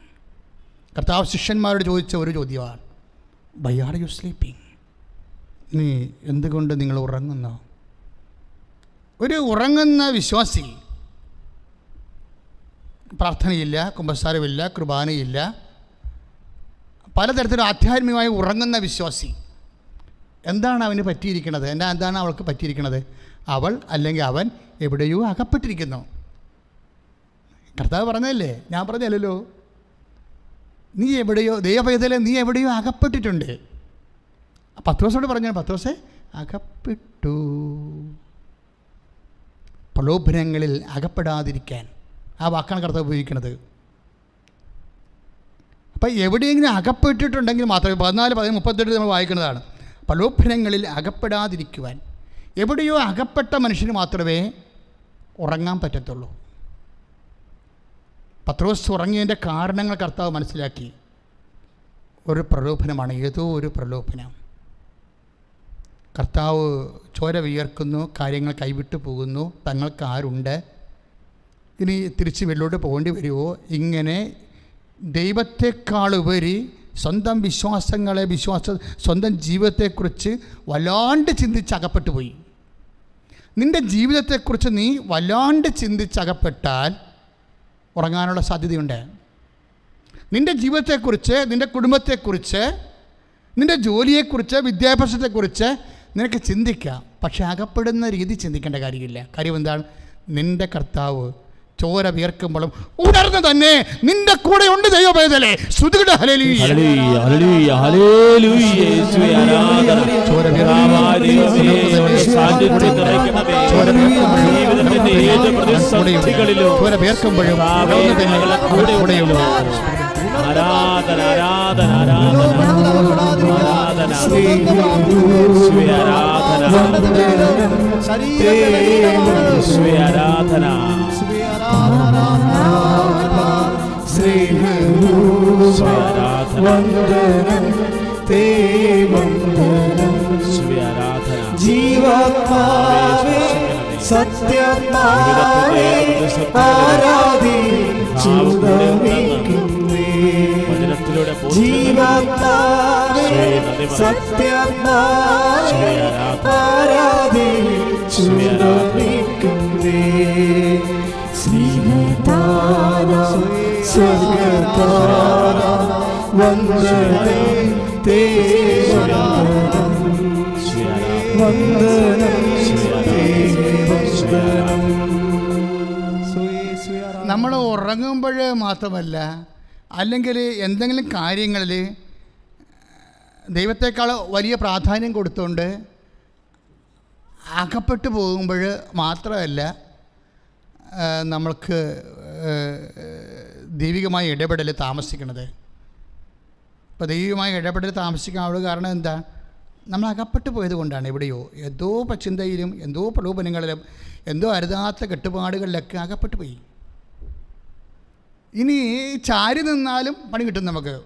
കർത്താവ് ശിഷ്യന്മാരോട് ചോദിച്ച ഒരു ചോദ്യമാണ്, വൈ ആർ യു സ്ലീപ്പിംഗ്? നീ എന്തുകൊണ്ട് നിങ്ങൾ ഉറങ്ങുന്നു? ഒരു ഉറങ്ങുന്ന വിശ്വാസി പ്രാർത്ഥനയില്ല, കുമ്പസാരമില്ല, കുർബാനയില്ല, പലതരത്തിലും ആധ്യാത്മികമായി ഉറങ്ങുന്ന വിശ്വാസി എന്താണ് അവന് പറ്റിയിരിക്കുന്നത്? എന്താണ് അവൾക്ക് പറ്റിയിരിക്കുന്നത്? അവൾ അല്ലെങ്കിൽ അവൻ എവിടെയോ അകപ്പെട്ടിരിക്കുന്നു. കർത്താവ് പറഞ്ഞതല്ലേ, ഞാൻ പറഞ്ഞല്ലോ, നീ എവിടെയോ ദൈവപൈതലെ നീ എവിടെയോ അകപ്പെട്ടിട്ടുണ്ട്. പത്രോസോട് പറഞ്ഞു, പത്രോസെ അകപ്പെട്ടു. പ്രലോഭനങ്ങളിൽ അകപ്പെടാതിരിക്കാൻ ആ വാക്കാണ് കർത്താവ് ഉപയോഗിക്കുന്നത്. അപ്പം എവിടെയെങ്കിലും അകപ്പെട്ടിട്ടുണ്ടെങ്കിൽ മാത്രമേ 14:38 നമ്മൾ വായിക്കുന്നതാണ്. പ്രലോഭനങ്ങളിൽ അകപ്പെടാതിരിക്കുവാൻ. എവിടെയോ അകപ്പെട്ട മനുഷ്യന് മാത്രമേ ഉറങ്ങാൻ പറ്റത്തുള്ളൂ. പത്രോസ് ഉറങ്ങിയതിൻ്റെ കാരണങ്ങൾ കർത്താവ് മനസ്സിലാക്കി. ഒരു പ്രലോഭനമാണ്, ഏതോ ഒരു പ്രലോഭനം. കർത്താവ് ചോര വിയർക്കുന്നു, കാര്യങ്ങൾ കൈവിട്ടു പോകുന്നു, തങ്ങൾക്ക് ആരുണ്ട്, ഇനി തിരിച്ച് വെളിലോട്ട് പോകേണ്ടി വരുമോ? ഇങ്ങനെ ദൈവത്തെക്കാളുപരി സ്വന്തം വിശ്വാസങ്ങളെ സ്വന്തം ജീവിതത്തെക്കുറിച്ച് വല്ലാണ്ട് ചിന്തിച്ചകപ്പെട്ടു പോയി. നിൻ്റെ ജീവിതത്തെക്കുറിച്ച് നീ വല്ലാണ്ട് ചിന്തിച്ചകപ്പെട്ടാൽ ഉറങ്ങാനുള്ള സാധ്യതയുണ്ട്. നിൻ്റെ ജീവിതത്തെക്കുറിച്ച്, നിൻ്റെ കുടുംബത്തെക്കുറിച്ച്, നിൻ്റെ ജോലിയെക്കുറിച്ച്, വിദ്യാഭ്യാസത്തെക്കുറിച്ച് നിനക്ക് ചിന്തിക്കാം. പക്ഷെ അകപ്പെടുന്ന രീതി ചിന്തിക്കേണ്ട കാര്യമില്ല. കാര്യം എന്താണ്? നിൻ്റെ കർത്താവ് ചോര വിയർക്കുമ്പോഴും ഉണർന്ന് തന്നെ നിന്റെ കൂടെ ഉണ്ട്. ദൈവപൈതലേ സ്തുതിക്കട്ടെ, ഹല്ലേലൂയ ഹല്ലേലൂയ ഹല്ലേലൂയ. ചോര വിയർക്കുമ്പോഴും കൂടെയുള്ളൂ. ആരാധന ആരാധന ആരാധന ആരാധന ആരാധന ജീവാത്മാവേ സത്യമാവേ ആരാധിച്ചുതമിക്കുന്നേ. ജീവാത്മാവേ സത്യമാവേ ആരാധിച്ചുതമിക്കുന്നേ. സ്നേഹതാര സ്വർഗതാര വന്ദനം തേ വന്ദനം. നമ്മൾ ഉറങ്ങുമ്പോൾ മാത്രമല്ല, അല്ലെങ്കിൽ എന്തെങ്കിലും കാര്യങ്ങളിൽ ദൈവത്തെക്കാൾ വലിയ പ്രാധാന്യം കൊടുത്തുകൊണ്ട് അകപ്പെട്ടു പോകുമ്പോൾ മാത്രമല്ല നമ്മൾക്ക് ദൈവികമായ ഇടപെടൽ താമസിക്കുന്നത്. ഇപ്പോൾ ദൈവികമായ ഇടപെടൽ താമസിക്കാനുള്ള കാരണം എന്താ? നമ്മൾ അകപ്പെട്ടു പോയത് കൊണ്ടാണ്. എവിടെയോ എന്തോ ചിന്തയിലും എന്തോ പ്രലോഭനങ്ങളിലും എന്തോ അരുതാത്ത കെട്ടുപാടുകളിലൊക്കെ അകപ്പെട്ടു പോയി. ഇനി ചാരി നിന്നാലും പണി കിട്ടും നമുക്ക്.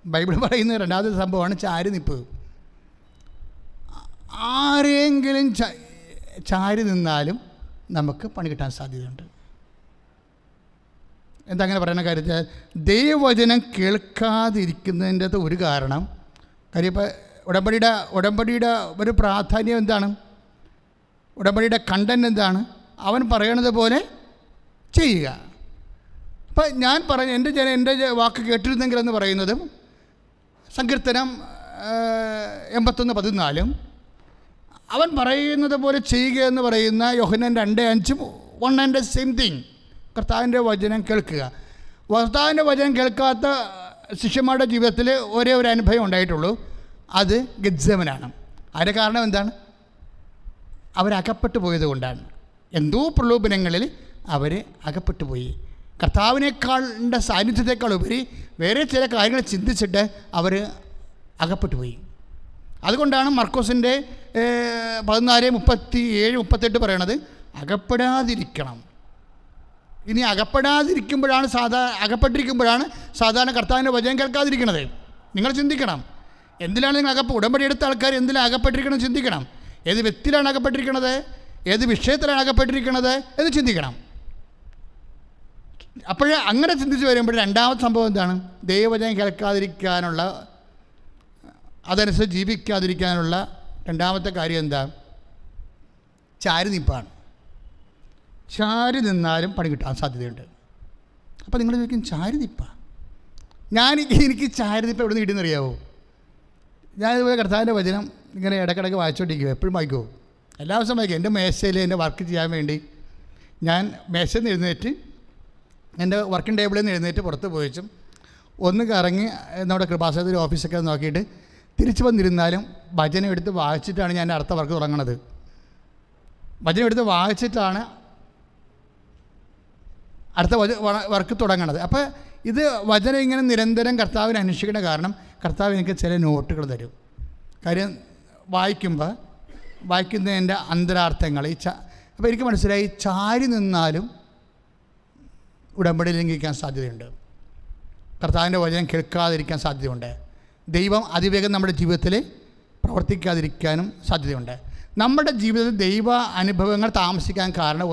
ബൈബിൾ പറയുന്ന രണ്ടാമത്തെ സംഭവമാണ് ചാരി നിപ്പ്. ആരെങ്കിലും ചാരി നിന്നാലും നമുക്ക് പണി കിട്ടാൻ സാധ്യതയുണ്ട്. എന്താ അങ്ങനെ പറയുന്ന കാര്യത്തിൽ ദൈവവചനം കേൾക്കാതിരിക്കുന്നതിൻ്റെ ഒരു കാരണം കാര്യം ഇപ്പോൾ ഉടമ്പടിയുടെ ഒരു പ്രാധാന്യം എന്താണ്? ഉടമ്പടിയുടെ കണ്ടന്റ് എന്താണ്? അവൻ പറയണത് പോലെ ചെയ്യുക. ഇപ്പം ഞാൻ എൻ്റെ വാക്ക് കേട്ടിരുന്നെങ്കിലെന്ന് പറയുന്നതും സങ്കീർത്തനം 81:14 അവൻ പറയുന്നത് പോലെ ചെയ്യുക എന്ന് പറയുന്ന യോഹന്നാൻ 2:5 വൺ ആൻഡ് സെയിം തിങ്. കർത്താവിൻ്റെ വചനം കേൾക്കുക. കർത്താവിൻ്റെ വചനം കേൾക്കാത്ത ശിഷ്യന്മാരുടെ ജീവിതത്തിൽ ഒരേ ഒരു അനുഭവം ഉണ്ടായിട്ടുള്ളൂ, അത് ഗെത്സെമനാണ്. അതിൻ്റെ കാരണം എന്താണ്? അവരകപ്പെട്ടു പോയത് കൊണ്ടാണ്. എന്തോ പ്രലോഭനങ്ങളിൽ അവർ അകപ്പെട്ടു പോയി. കർത്താവിനേക്കാളിൻ്റെ സാന്നിധ്യത്തെക്കാൾ ഉപരി വേറെ ചില കാര്യങ്ങൾ ചിന്തിച്ചിട്ട് അവർ അകപ്പെട്ടു പോയി. അതുകൊണ്ടാണ് മർക്കോസിൻ്റെ 14:37-38 പറയണത് അകപ്പെടാതിരിക്കണം. ഇനി അകപ്പെടാതിരിക്കുമ്പോഴാണ് അകപ്പെട്ടിരിക്കുമ്പോഴാണ് സാധാരണ കർത്താവിൻ്റെ വചനം കേൾക്കാതിരിക്കുന്നത്. നിങ്ങൾ ചിന്തിക്കണം, എന്തിലാണ് നിങ്ങൾ ഉടമ്പടി എടുത്ത ആൾക്കാർ എന്തിലാണ് അകപ്പെട്ടിരിക്കണം ചിന്തിക്കണം. ഏത് വ്യക്തിയിലാണ് അകപ്പെട്ടിരിക്കുന്നത്, ഏത് വിഷയത്തിലാണ് അകപ്പെട്ടിരിക്കുന്നത് എന്ന് ചിന്തിക്കണം. അപ്പോൾ അങ്ങനെ ചിന്തിച്ച് വരുമ്പോൾ രണ്ടാമത്തെ സംഭവം എന്താണ്? ദൈവവചനം കേൾക്കാതിരിക്കാനുള്ള, അതനുസരിച്ച് ജീവിക്കാതിരിക്കാനുള്ള രണ്ടാമത്തെ കാര്യം എന്താ? ചാരി നിൽപ്പാണ്. ചാരി നിന്നാലും പണി കിട്ടാൻ സാധ്യതയുണ്ട്. അപ്പോൾ നിങ്ങൾ ചോദിക്കും, ചാരി നിൽപ്പ? എനിക്ക് ചാരി നിൽപ്പ് എവിടെ നിന്ന് കിട്ടുന്നറിയാവോ? ഞാനിതുപോലെ കർത്താവിൻ്റെ വചനം ഇങ്ങനെ ഇടയ്ക്കിടയ്ക്ക് വായിച്ചുകൊണ്ടിരിക്കുമോ, എപ്പോഴും വായിക്കുമോ? എല്ലാ ദിവസവും വായിക്കും. എൻ്റെ മേശയിൽ എൻ്റെ വർക്ക് ചെയ്യാൻ വേണ്ടി ഞാൻ മേശയിൽ നിന്ന് എഴുന്നേറ്റ് എൻ്റെ വർക്കിംഗ് ടേബിളിൽ നിന്ന് എഴുന്നേറ്റ് പുറത്ത് പോയിച്ചും ഒന്ന് കറങ്ങി നമ്മുടെ കൃപാസനത്തിൻ്റെ ഓഫീസൊക്കെ നോക്കിയിട്ട് തിരിച്ചു വന്നിരുന്നാലും വചനം എടുത്ത് വായിച്ചിട്ടാണ് ഞാൻ അടുത്ത വർക്ക് തുടങ്ങണത്. വചനം എടുത്ത് വായിച്ചിട്ടാണ് അടുത്ത വർക്ക് തുടങ്ങണത്. അപ്പോൾ ഇത് വചനം ഇങ്ങനെ നിരന്തരം കർത്താവിനെ അന്വേഷിക്കേണ്ട കാരണം കർത്താവ് എനിക്ക് ചില നോട്ടുകൾ തരും. കാര്യം വായിക്കുന്നതിൻ്റെ അന്തരാർത്ഥങ്ങൾ അപ്പോൾ എനിക്ക് മനസ്സിലായി, ചാരി നിന്നാലും ഉടമ്പടി ലംഘിക്കാൻ സാധ്യതയുണ്ട്. കർത്താവിൻ്റെ വചനം കേൾക്കാതിരിക്കാൻ സാധ്യതയുണ്ട്. ദൈവം അതിവേഗം നമ്മുടെ ജീവിതത്തിൽ പ്രവർത്തിക്കാതിരിക്കാനും സാധ്യതയുണ്ട്. നമ്മുടെ ജീവിതത്തിൽ ദൈവ അനുഭവങ്ങൾ താമസിക്കാൻ കാരണം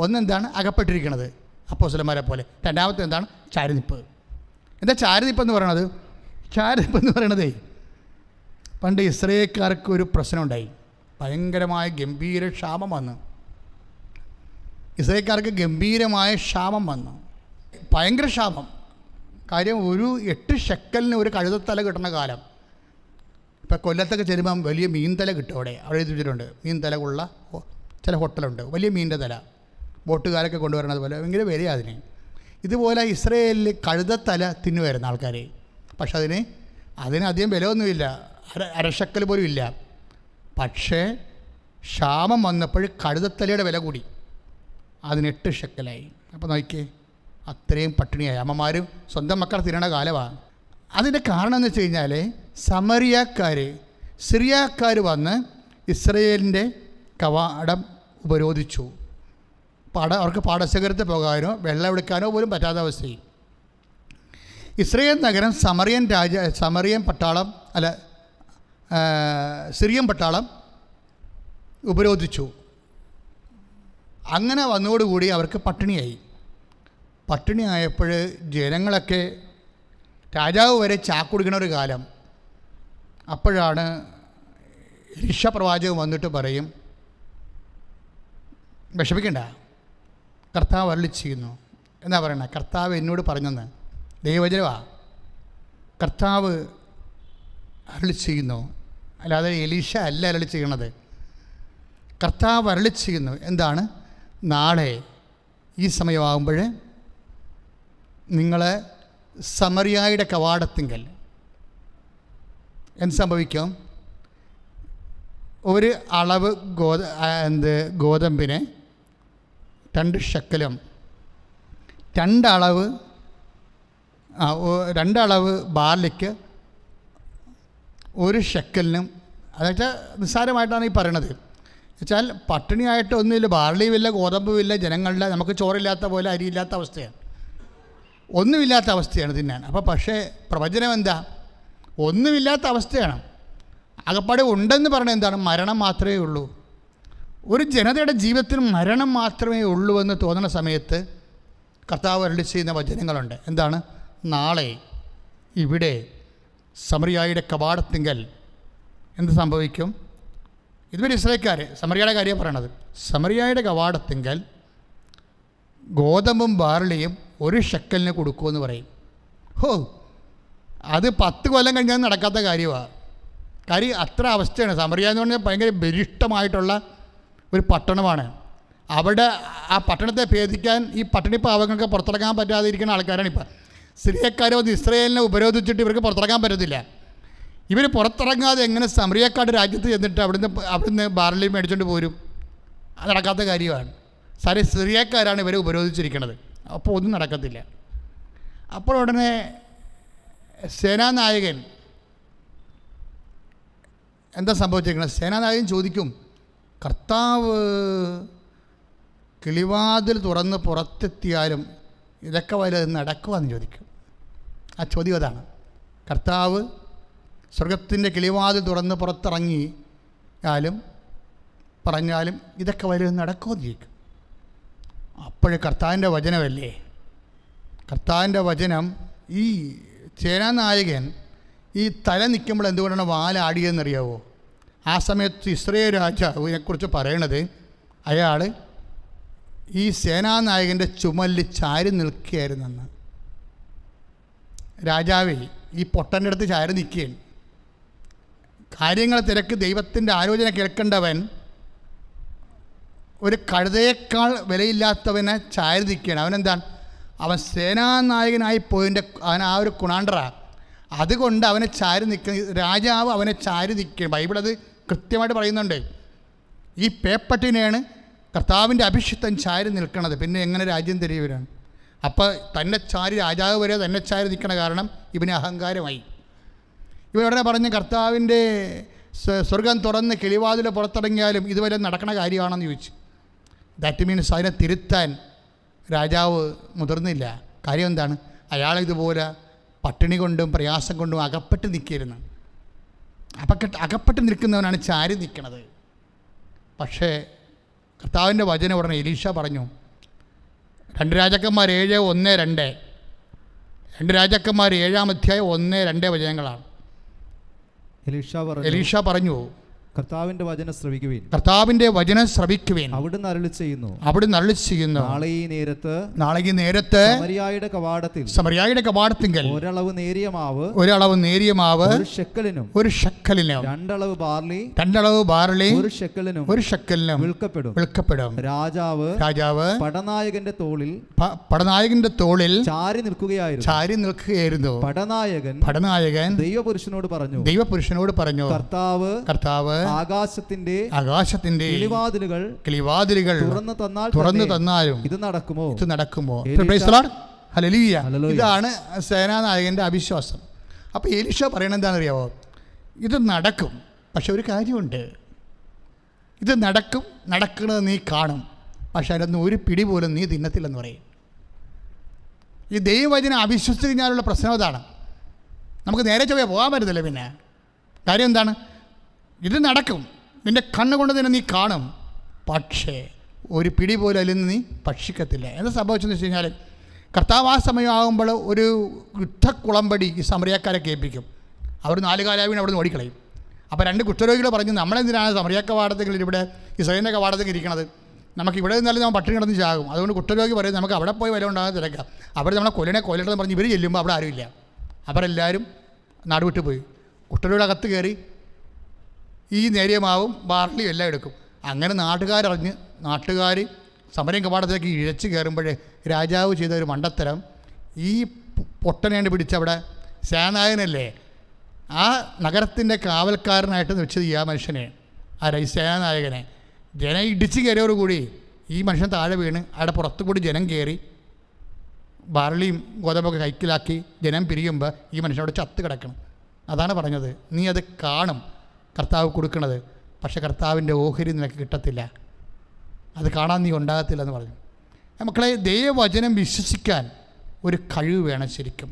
ഒന്നെന്താണ്? അകപ്പെട്ടിരിക്കുന്നത്, അപ്പോസ്തലന്മാരെ പോലെ. രണ്ടാമത്തെ എന്താണ്? ചാരിനിപ്പ്. എന്താ ചാരിനിപ്പെന്ന് പറയണത്? ചാരിനിപ്പെന്ന് പറയണതേ, പണ്ട് ഇസ്രായേൽക്കാർക്ക് ഒരു പ്രശ്നമുണ്ടായി. ഭയങ്കരമായ ഗംഭീര ക്ഷാമം വന്നു. ഇസ്രായേൽക്കാർക്ക് ഗംഭീരമായ ക്ഷാമം വന്നു, ഭയങ്കര ക്ഷാമം. കാര്യം 8 ഷെക്കലിന് ഒരു കഴുതത്തല കിട്ടുന്ന കാലം. ഇപ്പം കൊല്ലത്തൊക്കെ ചെല്ലുമ്പം വലിയ മീൻതല കിട്ടും. അവിടെ എഴുതിച്ചിട്ടുണ്ട് മീൻതല ഉള്ള ചില ഹോട്ടലുണ്ട്, വലിയ മീനിൻ്റെ തല ബോട്ടുകാരൊക്കെ കൊണ്ടുവരണത് പോലെ ഭയങ്കര വിലയാണ് അതിന്. ഇതുപോലെ ഇസ്രായേലിൽ കഴുതത്തല തിന്നുമായിരുന്നു ആൾക്കാർ. പക്ഷെ അതിന് അധികം വിലയൊന്നുമില്ല, അരശക്കൽ പോലും ഇല്ല. പക്ഷേ ക്ഷാമം വന്നപ്പോൾ കഴുതത്തലയുടെ വില കൂടി, അതിന് 8 ഷെക്കലായി. അപ്പോൾ നോക്കിയേ, അത്രയും പട്ടിണിയായി. അമ്മമാരും സ്വന്തം മക്കളെ തിന്നണ കാലമാണ്. അതിൻ്റെ കാരണം എന്ന് വെച്ച് കഴിഞ്ഞാൽ സിറിയാക്കാർ വന്ന് ഇസ്രയേലിൻ്റെ കവാടം ഉപരോധിച്ചു. അവർക്ക് പാടശേഖരത്തിൽ പോകാനോ വെള്ളം എടുക്കാനോ പോലും പറ്റാത്ത അവസ്ഥയിൽ ഇസ്രയേൽ നഗരം സിറിയൻ പട്ടാളം ഉപരോധിച്ചു. അങ്ങനെ വന്നതോടുകൂടി അവർക്ക് പട്ടിണിയായപ്പോൾ ജനങ്ങളൊക്കെ, രാജാവ് വരെ ചാക്കുടിക്കണ ഒരു കാലം. അപ്പോഴാണ് എലീശ പ്രവാചകൻ വന്നിട്ട് പറയും, വിഷമിക്കണ്ട, കർത്താവ് അരുളി ചെയ്യുന്നു. എന്നാ പറയണേ? കർത്താവ് എന്നോട് പറഞ്ഞെന്ന്. ദൈവവചനമാ. കർത്താവ് അരുളി ചെയ്യുന്നു, അല്ലാതെ എലീശ അല്ല അരുളി ചെയ്യണത്. കർത്താവ് അരുളി ചെയ്യുന്നു. എന്താണ്? നാളെ ഈ സമയമാകുമ്പോൾ നിങ്ങൾ സമറിയായുടെ കവാടത്തിങ്കൽ എന്ത് സംഭവിക്കും? ഒരു അളവ് ഗോതമ്പിന് 2 ഷെക്കലും, 2 അളവ് ബാർലിക്ക് 1 ഷെക്കലിനും. അതൊക്കെ നിസ്സാരമായിട്ടാണ് ഈ പറയണത്. വെച്ചാൽ പട്ടിണിയായിട്ട് ഒന്നുമില്ല, ബാർലിയുമില്ല, ഗോതമ്പുമില്ല, ജനങ്ങളുടെ നമുക്ക് ചോറില്ലാത്ത പോലെ അരിയില്ലാത്ത അവസ്ഥയാണ്, ഒന്നുമില്ലാത്ത അവസ്ഥയാണ് തിന്നാൻ. അപ്പോൾ പക്ഷേ പ്രവചനം എന്താ? ഒന്നുമില്ലാത്ത അവസ്ഥയാണ്. അകപ്പാടെ ഉണ്ടെന്ന് പറഞ്ഞാൽ എന്താണ്? മരണം മാത്രമേ ഉള്ളൂ. ഒരു ജനതയുടെ ജീവിതത്തിൽ മരണം മാത്രമേ ഉള്ളൂ എന്ന് തോന്നുന്ന സമയത്ത് കർത്താവ് അരുളി ചെയ്യുന്ന വചനങ്ങളുണ്ട്. എന്താണ്? നാളെ ഇവിടെ സമറിയായുടെ കവാടത്തിങ്കൽ എന്ത് സംഭവിക്കും? ഇതുവരെ ഇസ്രായേൽക്കാർ സമറിയയുടെ കാര്യമാണ് പറയണത്. സമറിയായുടെ കവാടത്തിങ്കൽ ഗോതമ്പും ബാർലിയും 1 ഷെക്കലിന് കൊടുക്കുമെന്ന് പറയും. അത് 10 കൊല്ലം കഴിഞ്ഞാൽ നടക്കാത്ത കാര്യമാണ്. കാര്യം അത്ര അവസ്ഥയാണ്. സമറിയ എന്ന് പറഞ്ഞാൽ ഭയങ്കര ബലിഷ്ടമായിട്ടുള്ള ഒരു പട്ടണമാണ്. അവിടെ ആ പട്ടണത്തെ ഭേദിക്കാൻ ഈ പട്ടിണി പാവങ്ങൾക്ക് പുറത്തിറങ്ങാൻ പറ്റാതെ ഇരിക്കുന്ന ആൾക്കാരാണ് ഇപ്പം. സിറിയക്കാർ വന്ന് ഇസ്രായേലിനെ ഉപരോധിച്ചിട്ട് ഇവർക്ക് പുറത്തിറങ്ങാൻ പറ്റത്തില്ല. ഇവർ പുറത്തിറങ്ങാതെ എങ്ങനെ സമറിയക്കാട് രാജ്യത്ത് ചെന്നിട്ട് അവിടുന്ന് ബാർലി മേടിച്ചുകൊണ്ട് പോരും? അത് നടക്കാത്ത കാര്യമാണ്. സിറിയക്കാരാണ് ഇവരെ ഉപരോധിച്ചിരിക്കുന്നത്. അപ്പോൾ ഒന്നും നടക്കത്തില്ല. അപ്പോൾ ഉടനെ സേനാനായകൻ എന്താ സംഭവിച്ചിരിക്കുന്നത്? സേനാനായകൻ ചോദിക്കും, കർത്താവ് കിളിവാതിൽ തുറന്ന് പുറത്തെത്തിയാലും ഇതൊക്കെ വല്ലതും നടക്കുമെന്ന് ചോദിക്കും. ആ ചോദ്യം അതാണ്. കർത്താവ് സ്വർഗത്തിൻ്റെ കിളിവാതിൽ തുറന്ന് പുറത്തിറങ്ങിയാലും പറഞ്ഞാലും ഇതൊക്കെ വല്ലതും നടക്കുമെന്ന് ചോദിക്കും. അപ്പോഴേ കർത്താവിൻ്റെ വചനമല്ലേ, കർത്താവിൻ്റെ വചനം. ഈ സേനാനായകൻ ഈ തല നിൽക്കുമ്പോൾ എന്തുകൊണ്ടാണ് വാലാടിയതെന്നറിയാവോ? ആ സമയത്ത് ഇസ്രായേൽ രാജാവിനെക്കുറിച്ച് പറയണത്, അയാൾ ഈ സേനാനായകൻ്റെ ചുമലിൽ ചാരി നിൽക്കുകയായിരുന്നെന്ന്. രാജാവേ ഈ പൊട്ടൻ്റെ അടുത്ത് ചാരി നിൽക്കുകയാണ്. കാര്യങ്ങൾ തിരക്ക് ദൈവത്തിൻ്റെ ആലോചന കേൾക്കേണ്ടവൻ ഒരു കഴുതയേക്കാൾ വിലയില്ലാത്തവനെ ചാരി നിൽക്കുകയാണ്. അവനെന്താണ്? അവൻ സേനാനായകനായി പോയതിൻ്റെ അവൻ ആ ഒരു കുണാണ്ടറാ. അതുകൊണ്ട് അവനെ ചാരി നിൽക്കുന്ന രാജാവ് അവനെ ചാരി നിൽക്കുക. ബൈബിൾ അത് കൃത്യമായിട്ട് പറയുന്നുണ്ട്. ഈ പേപ്പട്ടിനെയാണ് കർത്താവിൻ്റെ അഭിഷിക്തൻ ചാരി നിൽക്കണത്. പിന്നെ എങ്ങനെ രാജ്യം തിരിയവരാണ്? അപ്പോൾ തന്നെ ചാരി രാജാവ് വരെ തന്നെ ചാരി നിൽക്കണ കാരണം ഇവന് അഹങ്കാരമായി. ഇവ ഉടനെ പറഞ്ഞ് കർത്താവിൻ്റെ സ്വർഗം തുറന്ന് കിളിവാതിൽ പുറത്തിറങ്ങിയാലും ഇതുവരെ നടക്കണ കാര്യമാണെന്ന് ചോദിച്ചു. ദാറ്റ് മീൻസ് അതിനെ തിരുത്താൻ രാജാവ് മുതിർന്നില്ല. കാര്യം എന്താണ്? അയാളിതുപോലെ പട്ടിണി കൊണ്ടും പ്രയാസം കൊണ്ടും അകപ്പെട്ട് നിൽക്കിയിരുന്നു. അകപ്പെട്ട് നിൽക്കുന്നവനാണ് ചാരി നിൽക്കണത്. പക്ഷേ കർത്താവിൻ്റെ വചനം ഉടനെ എലീശ പറഞ്ഞു. 2 രാജാക്കന്മാർ 7:1-2 2 രാജാക്കന്മാർ 7-ാം അധ്യായം 1-2 വചനങ്ങളാണ്. എലീശ പറഞ്ഞു, കർത്താവിന്റെ വചനം ശ്രവിക്കുവിൻ. കർത്താവിന്റെ വചനം ശ്രവിക്കുവിൻ. അവിടുന്ന് അരുളി ചെയ്യുന്നു, നാളെ ഈ നേരത്ത് സമറിയായുടെ കവാടത്തിങ്കൽ ഒരളവ് നേരിയ മാവ് ഒരു ഷെക്കലിനും 2 അളവ് ബാർലി ഒരു ഷെക്കലിനും വിൽക്കപ്പെടും. രാജാവ് പടനായകന്റെ തോളിൽ ചാരി നിൽക്കുകയായിരുന്നു. പടനായകൻ ദൈവപുരുഷനോട് പറഞ്ഞു, കർത്താവ് ആകാശത്തിന്റെ കിളിവാതിലുകൾ തുറന്നു തന്നാലും ഇത് നടക്കുമോ? ഹല്ലേലൂയ. ഇതാണ് സേനാനായകന്റെ അവിശ്വാസം. അപ്പോൾ എലീശ പറയണത് എന്താണെന്നറിയാമോ? ഇത് നടക്കും, പക്ഷെ ഒരു കാര്യമുണ്ട്. ഇത് നടക്കുന്നത് നീ കാണും, പക്ഷെ അതിനൊന്നും ഒരു പിടി പോലും നീ തിന്നത്തില്ലെന്ന് പറയും. ഈ ദൈവവചനം അവിശ്വസിച്ച് കഴിഞ്ഞാലുള്ള പ്രശ്നം അതാണ്. നമുക്ക് നേരെ ചൊവ്വേ പോകാൻ പറ്റത്തില്ല. പിന്നെ കാര്യം എന്താണ്? ഇത് നടക്കും, നിൻ്റെ കണ്ണുകൊണ്ട് തന്നെ നീ കാണും, പക്ഷേ ഒരു പിടി പോലും അതിൽ നിന്ന് നീ ഭക്ഷിക്കത്തില്ല. എന്താ സംഭവിച്ചെന്ന് വെച്ച് കഴിഞ്ഞാൽ, കർത്താവ് ആ സമയമാകുമ്പോൾ ഒരു യുദ്ധക്കുളമ്പടി ഈ സമറിയക്കാരെ കേൾപ്പിക്കും. അവർ 4 കാലാവിനെ അവിടെ നിന്ന് ഓടിക്കളയും. അപ്പോൾ 2 കുഷ്ഠരോഗികൾ പറഞ്ഞു, നമ്മളെന്തിനാണ് സമറിയ കവാടത്തിൽ ഇവിടെ ഇസ്രായേലിൻ്റെ കവാടത്തിൽ ഇരിക്കണത്? നമുക്ക് ഇവിടെ നിന്നാലും നമ്മൾ പട്ടിണി കിടന്ന് ചാകും. അതുകൊണ്ട് കുഷ്ഠരോഗി പറയും, നമുക്ക് അവിടെ പോയി വില ഉണ്ടാകാൻ തിരക്കാം. അവർ നമ്മളെ കൊല്ലണമെന്ന് പറഞ്ഞ് ഇവർ ചെല്ലുമ്പോൾ അവിടെ ആരുമില്ല. അവരെല്ലാവരും നാടുവിട്ട് പോയി. കുഷ്ഠരോഗിയുടെ അകത്ത് കയറി ഈ നേരിയ മാവും ബാർലിയും എല്ലാം എടുക്കും. അങ്ങനെ നാട്ടുകാർ സമരം കവാടത്തിലേക്ക് ഇഴച്ച് കയറുമ്പോഴേ രാജാവ് ചെയ്ത ഒരു മണ്ടത്തരം, ഈ പൊട്ടനെയാണ് പിടിച്ചവിടെ സേനാനായകനല്ലേ, ആ നഗരത്തിൻ്റെ കാവൽക്കാരനായിട്ട് വെച്ചത് ഈ മനുഷ്യനെ, ഈ സേനാനായകനെ. ജനം ഇടിച്ച് കയറിയോടുകൂടി ഈ മനുഷ്യൻ താഴെ വീണ് അവിടെ പുറത്തുകൂടി ജനം കയറി ബാർലിയും ഗോതമ്പൊക്കെ കൈക്കിലാക്കി ജനം പിരിയുമ്പോൾ ഈ മനുഷ്യൻ അവിടെ ചത്ത് കിടക്കണം. അതാണ് പറഞ്ഞത്, നീ അത് കാണും കർത്താവ് കൊടുക്കണത്, പക്ഷെ കർത്താവിൻ്റെ ഓഹരി നിനക്ക് കിട്ടത്തില്ല, അത് കാണാൻ നീ ഉണ്ടാകത്തില്ലെന്ന് പറഞ്ഞു. മക്കളെ, ദൈവവചനം വിശ്വസിക്കാൻ ഒരു കഴിവ് വേണം. ശരിക്കും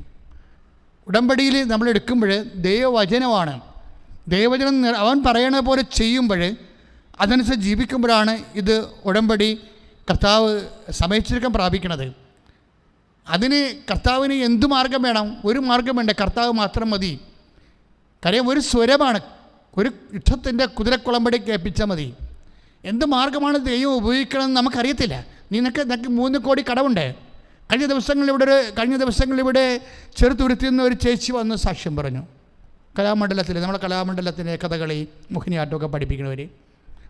ഉടമ്പടിയിൽ നമ്മൾ എടുക്കുമ്പോൾ ദൈവവചനമാണ്. ദൈവവചനം അവൻ പറയണ പോലെ ചെയ്യുമ്പോൾ അതനുസരിച്ച് ജീവിക്കുമ്പോഴാണ് ഇത് ഉടമ്പടി കർത്താവ് സമയച്ചുരുക്കം പ്രാപിക്കണത്. അതിന് കർത്താവിന് എന്തു മാർഗം വേണം? ഒരു മാർഗം വേണ്ട, കർത്താവ് മാത്രം മതി. കാര്യം ഒരു സ്വരമാണ്, ഒരു യുദ്ധത്തിൻ്റെ കുതിരക്കുളമ്പടി കേൾപ്പിച്ചാൽ മതി. എന്ത് മാർഗമാണ് ദൈവം ഉപയോഗിക്കണമെന്ന് നമുക്കറിയത്തില്ല. നിനക്ക് 3 കോടി കടമുണ്ട്, കഴിഞ്ഞ ദിവസങ്ങളിവിടെ ചെറുതുരുത്തിൽ നിന്ന് ഒരു ചേച്ചി വന്ന് സാക്ഷ്യം പറഞ്ഞു. കലാമണ്ഡലത്തിൽ, നമ്മളെ കലാമണ്ഡലത്തിൻ്റെ കഥകളി മോഹിനിയാട്ടമൊക്കെ പഠിപ്പിക്കുന്നവർ,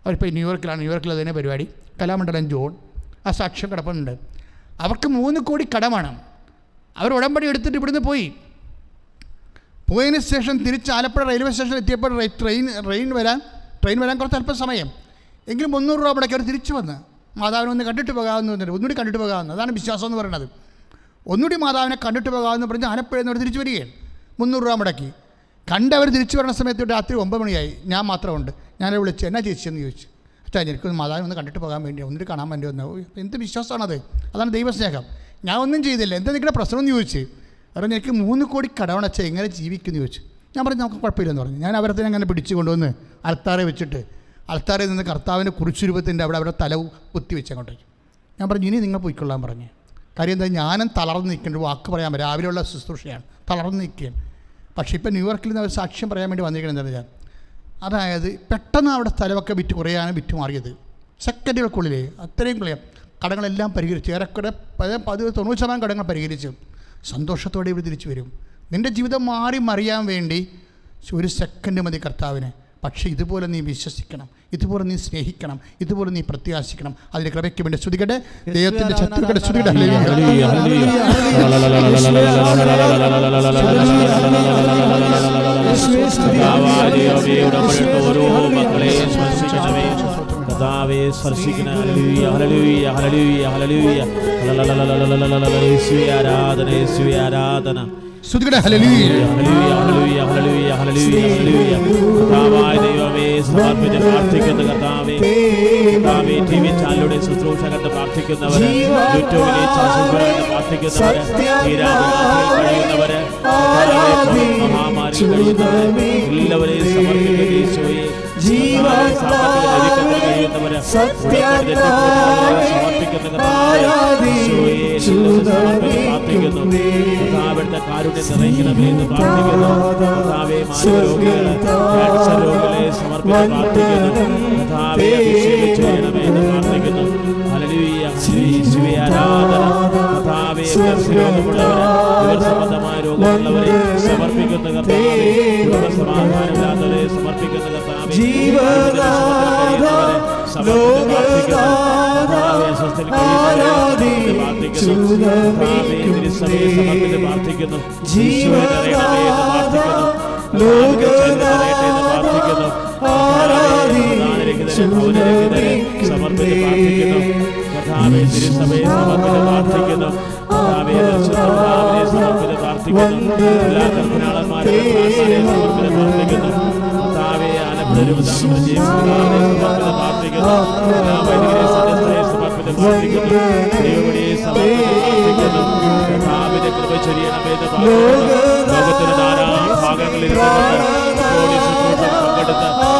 അവരിപ്പോൾ ന്യൂയോർക്കിൽ അതിനെ പരിപാടി. കലാമണ്ഡലം ജോൺ ആ സാക്ഷ്യം കിടപ്പുന്നുണ്ട്. അവർക്ക് 3 കോടി കടമാണ്. അവർ ഉടമ്പടി എടുത്തിട്ട് ഇവിടുന്ന് പോയതിന് ശേഷം തിരിച്ച് ആലപ്പുഴ റെയിൽവേ സ്റ്റേഷനിൽ എത്തിയപ്പോൾ ട്രെയിൻ വരാൻ കുറച്ച് അല്പം സമയം എങ്കിലും 300 രൂപ മുടക്കി അവർ തിരിച്ചു വന്ന് മാതാവിനെ ഒന്ന് കണ്ടിട്ട് പോകാമെന്ന് പറഞ്ഞിട്ട് ഒന്നുകൂടി കണ്ടിട്ട് പോകാമെന്ന്. അതാണ് വിശ്വാസം എന്ന് പറയുന്നത്. ഒന്നുകൂടി മാതാവിനെ കണ്ടിട്ട് പോകാമെന്ന് പറഞ്ഞ് ആലപ്പുഴയിൽ നിന്ന് അവർ തിരിച്ചു വരികയാണ്. 300 രൂപ മുടക്കി കണ്ടവർ തിരിച്ചു വരുന്ന സമയത്ത് രാത്രി 9 മണിയായി. ഞാൻ മാത്രമുണ്ട്. ഞാനത് വിളിച്ച് എന്നാ ചേച്ചിയെന്ന് ചോദിച്ചു. അച്ഛാ എനിക്കൊന്ന് മാതാവിനെ ഒന്ന് കണ്ടിട്ട് പോകാൻ വേണ്ടി, ഒന്നിട്ട് കാണാൻ വേണ്ടി വന്നു. എന്ത് വിശ്വാസമാണത്? അതാണ് ദൈവസ്നേഹം. ഞാൻ ഒന്നും ചെയ്തില്ല. എന്താ നിങ്ങളുടെ പ്രശ്നം എന്ന് ചോദിച്ചു. പറഞ്ഞു എനിക്ക് 3 കോടി കടമാണ് അച്ഛാ, എങ്ങനെ ജീവിക്കുമെന്ന് ചോദിച്ചു. ഞാൻ പറഞ്ഞു നമുക്ക് കുഴപ്പമില്ലെന്ന് പറഞ്ഞു. ഞാൻ അവരെ അങ്ങനെ പിടിച്ചു കൊണ്ടുവന്ന് അൾത്താറെ വെച്ചിട്ട് അൾത്താറിൽ നിന്ന് കർത്താവിൻ്റെ കുരിശുരൂപത്തിൻ്റെ അവിടെ തല കുത്തി വെച്ചങ്ങോട്ടേക്ക്. ഞാൻ പറഞ്ഞു ഇനി നിങ്ങൾ പോയിക്കൊള്ളാൻ പറഞ്ഞു. കാര്യം എന്താ, ഞാനും തളർന്ന് നിൽക്കേണ്ട ഒരു വാക്ക് പറയാൻ പറ്റും. രാവിലെയുള്ള ശുശ്രൂഷയാണ്, തളർന്ന് നിൽക്കുകയാണ്. പക്ഷേ ഇപ്പം ന്യൂയോർക്കിൽ നിന്ന് അവർ സാക്ഷ്യം പറയാൻ വേണ്ടി വന്നിരിക്കുന്നത് എന്താണ് ഞാൻ, അതായത് പെട്ടെന്ന് അവിടെ സ്ഥലമൊക്കെ വിറ്റ് മാറിയത്. സെക്കൻഡുകൾക്കുള്ളിൽ അത്രയും കടങ്ങളെല്ലാം പരിഹരിച്ചു. ഏറെക്കുറെ 90% കടങ്ങൾ പരിഹരിച്ചു. സന്തോഷത്തോടെ ഇവിടെ തിരിച്ചു വരും. നിൻ്റെ ജീവിതം മാറി മറിയാൻ വേണ്ടി 1 സെക്കൻഡ് മതി കർത്താവിന്. പക്ഷേ ഇതുപോലെ നീ വിശ്വസിക്കണം, ഇതുപോലെ നീ സ്നേഹിക്കണം, ഇതുപോലെ നീ പ്രത്യാശിക്കണം. അതിൻ്റെ കൃപയ്ക്ക് വേണ്ടി സ്തുതിക്കട്ടെ. ദൈവത്തിൻ്റെ ശത്രുക്കളുടെ സ്തുതിക്കട്ടെ. കർത്താവേ സ്പർശിക്കുന്ന ഹല്ലേലൂയ ഹല്ലേലൂയ ഹല്ലേലൂയ ഹല്ലേലൂയ യേശുവേ ആരാധന യേശുവേ ആരാധന സ്തുതിക്കട്ടെ. Hallelujah hallelujah hallelujah hallelujah hallelujah hallelujah കർത്താവായ ദൈവമേ സമർപ്പിച്ച് പ്രാർത്ഥിക്കുന്ന കർത്താവേ ടിവി ചാനലിലൂടെ ശുശ്രൂഷ കണ്ട് പ്രാർത്ഥിക്കുന്നവര്, യൂട്യൂബിലെ ചാനലുകളിൽ പ്രാർത്ഥിക്കുന്നവര്, കഴിയുന്നവര്, മഹാമാരി കഴിയുന്നവര് എല്ലാവരെയും സമർപ്പിക്കുന്ന യേശുവേ കഴിയുന്നവര് സമർപ്പിക്കുന്ന പ്രാർത്ഥിക്കുന്നു. കർത്താവിന്റെ കാരുണ്യം നിറയ്ക്കണമേ എന്ന് പ്രാർത്ഥിക്കുന്നു. കർത്താവേ മാനവരോഗികളെ ക്യാൻസർ രോഗികളെ സമർപ്പിച്ച് പ്രാർത്ഥിക്കുന്നു. കർത്താവേ അഭിഷേകം ചെയ്യണമേ എന്ന് പ്രാർത്ഥിക്കുന്നു. ഹല്ലേലൂയ യേശുവേ ആരാധന. കർത്താവേ രോഗമുള്ളവരെ, ഇവർ സംബന്ധമായ രോഗമുള്ളവരെ സമർപ്പിക്കുന്ന കർത്താവേ, സമാധാനമില്ലാത്തവരെ സമർപ്പിക്കുന്ന കർത്താവേ, പ്രാർത്ഥിക്കുന്നു. സമർപ്പിച്ച് പ്രാർത്ഥിക്കുന്നു. കർത്താവേ തിരുസഭയെ സമർപ്പിച്ച് പ്രാർത്ഥിക്കുന്നു. കർത്താവേ സമർപ്പിച്ച് പ്രാർത്ഥിക്കുന്നു. എല്ലാ കർത്തനാളന്മാരെ സമർപ്പിച്ച് പ്രാർത്ഥിക്കുന്നു. കർത്താവേ ആലപ്പുഴ സമർപ്പിച്ച് പ്രാർത്ഥിക്കുന്നു. എല്ലാ വൈദികരെ സമർപ്പിച്ച് പ്രാർത്ഥിക്കുന്നു. ദൈവവിളിയെ സമർപ്പിച്ച് പ്രാർത്ഥിക്കുന്നു. കർത്താവിന്റെ കൃപ ചൊരിയണമേ എന്ന് പ്രാർത്ഥിക്കുന്നു. ലോകത്തിന്റെ ധാരാളം ഭാഗങ്ങളിൽ പങ്കെടുത്ത് സമർപ്പിച്ച് പ്രാർത്ഥിക്കുന്നു.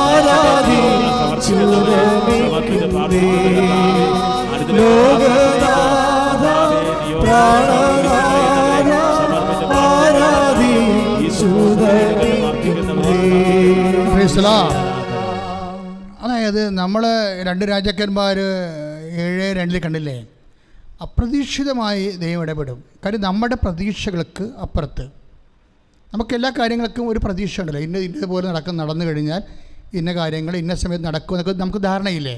അതായത് നമ്മൾ 2 രാജാക്കന്മാർ 7:2 കണ്ടില്ലേ, അപ്രതീക്ഷിതമായി ദൈവം ഇടപെടും. കാര്യം നമ്മുടെ പ്രതീക്ഷകൾക്ക് അപ്പുറത്ത് നമുക്കെല്ലാ കാര്യങ്ങൾക്കും ഒരു പ്രതീക്ഷ ഉണ്ടല്ലോ. ഇന്നതുപോലെ നടന്നു കഴിഞ്ഞാൽ ഇന്ന കാര്യങ്ങൾ ഇന്ന സമയത്ത് നടക്കുമെന്നൊക്കെ നമുക്ക് ധാരണയില്ലേ.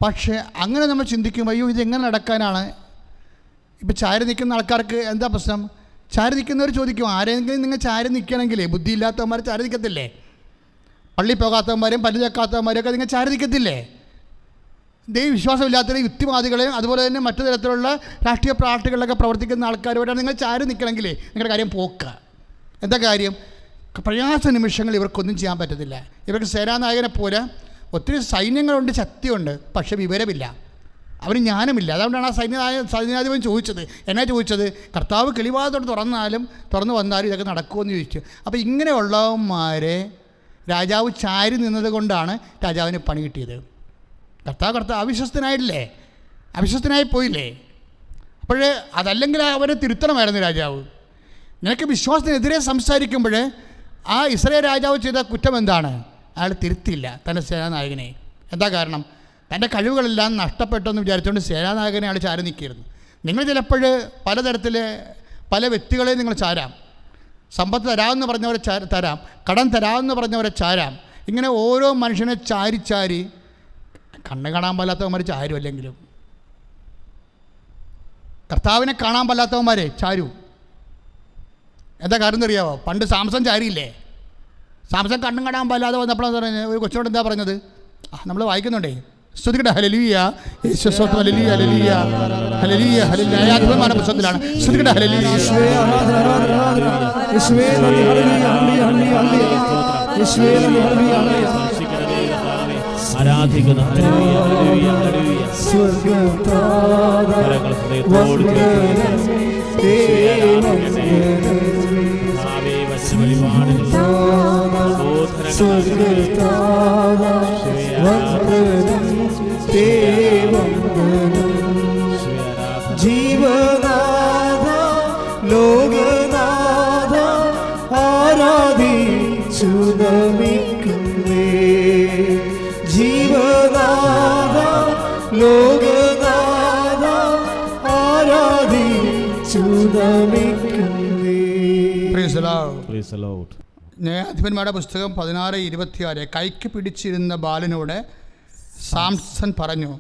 പക്ഷേ അങ്ങനെ നമ്മൾ ചിന്തിക്കുമ്പോൾ അയ്യോ ഇതെങ്ങനെ നടക്കാനാണ്. ഇപ്പോൾ ചാരി നിൽക്കുന്ന ആൾക്കാർക്ക് എന്താ പ്രശ്നം? ചാരി നിൽക്കുന്നവർ ചോദിക്കും, ആരെങ്കിലും നിങ്ങൾ ചാരി നിൽക്കണമെങ്കിലേ, ബുദ്ധിയില്ലാത്തവന്മാർ ചാരി നിൽക്കത്തില്ലേ? പള്ളി പോകാത്തവന്മാരെയും പല്ല് ചേക്കാത്തവന്മാരെയൊക്കെ നിങ്ങൾ ചാരി നിൽക്കത്തില്ലേ? ദൈവവിശ്വാസമില്ലാത്തവരെയും യുക്തിവാദികളെയും അതുപോലെ തന്നെ മറ്റു തരത്തിലുള്ള രാഷ്ട്രീയ പാർട്ടികളിലൊക്കെ പ്രവർത്തിക്കുന്ന ആൾക്കാരോടാണ് നിങ്ങൾ ചാരി നിൽക്കണമെങ്കിലേ നിങ്ങളുടെ കാര്യം പോക്കുക. എന്താ കാര്യം? പ്രയാസ നിമിഷങ്ങൾ ഇവർക്കൊന്നും ചെയ്യാൻ പറ്റത്തില്ല. ഇവർക്ക് സേനാനായകനെ പോലെ ഒത്തിരി സൈന്യങ്ങളുണ്ട്, ശക്തിയുണ്ട്, പക്ഷേ വിവരമില്ല, അവന് ജ്ഞാനമില്ല. അതുകൊണ്ടാണ് ആ സൈന്യാധിപൻ ചോദിച്ചത്. എന്നാ ചോദിച്ചത്? കർത്താവ് കിളിവാതിലോട്ട് തുറന്നു വന്നാലും ഇതൊക്കെ നടക്കുമെന്ന് ചോദിച്ചു. അപ്പോൾ ഇങ്ങനെയുള്ളവന്മാരെ രാജാവ് ചാരി നിന്നത് കൊണ്ടാണ് രാജാവിന് പണി കിട്ടിയത്. കർത്താവ് അവിശ്വസ്തനായില്ലേ, അവിശ്വസ്തനായി പോയില്ലേ? അപ്പോഴേ അതല്ലെങ്കിൽ അവരെ തിരുത്തണമായിരുന്നു രാജാവ്. നിനക്ക് വിശ്വാസത്തിനെതിരെ സംസാരിക്കുമ്പോൾ ആ ഇസ്രായേൽ രാജാവ് ചെയ്ത കുറ്റം എന്താണ്? അയാൾ തിരുത്തിയില്ല തൻ്റെ സേനാനായകനെ. എന്താ കാരണം? തൻ്റെ കഴിവുകളെല്ലാം നഷ്ടപ്പെട്ടെന്ന് വിചാരിച്ചുകൊണ്ട് സേനാനായകനെ അയാൾ ചാരി നിൽക്കിയിരുന്നു. നിങ്ങൾ ചിലപ്പോൾ പലതരത്തിൽ പല വ്യക്തികളെ നിങ്ങൾ ചാരാം. സമ്പത്ത് തരാമെന്ന് പറഞ്ഞവരെ തരാം, കടം തരാമെന്ന് പറഞ്ഞവരെ ചാരാം. ഇങ്ങനെ ഓരോ മനുഷ്യനെ ചാരി കണ്ണ് കാണാൻ പാലാത്തവന്മാർ ചാരും. അല്ലെങ്കിലും കർത്താവിനെ കാണാൻ പാലാത്തവന്മാരെ ചാരു. എന്താ കാര്യം എന്നറിയാവോ? പണ്ട് സാംസൺ ചാരിയില്ലേ? സാംസൺ കണ്ണും കാണാൻ പാലാതെ വന്നപ്പോഴാണ് പറഞ്ഞത്, ഒരു കൊച്ചിനോട് എന്താ പറഞ്ഞത്? നമ്മൾ വായിക്കുന്നുണ്ടേ, സ്തുതിക്കട്ടെ ഹല്ലേലൂയ യേശുവേ സ്തോത്രം ഹല്ലേലൂയ ഹല്ലേലൂയ ഹല്ലേലൂയ ഹല്ലേലൂയ. ന്യായാധിപന്മാരുടെ പുസ്തകത്തിലാണ്. സ്തുതിക്കട്ടെ ഹല്ലേലൂയ യേശുവേ നന്ദി ഹല്ലേലൂയ ഹല്ലേലൂയ യേശുവേ നന്ദി ഹല്ലേലൂയ ആരാധിക്കുന്ന ഹല്ലേലൂയ ഹല്ലേലൂയ ഹല്ലേലൂയ. കരങ്ങൾ ഹൃദയത്തോട് ജീവനാഥ ലോകനാഥ ആരാധിച്ചു നമിക്കുന്നേ. ജീവനാഥ ലോകനാഥ ആരാധിച്ചു നമിക്കുന്നേ. ന്യായാധിപന്മാരുടെ പുസ്തകം 16:26. കൈക്ക് പിടിച്ചിരുന്ന ബാലനോട് സാംസൺ പറഞ്ഞു,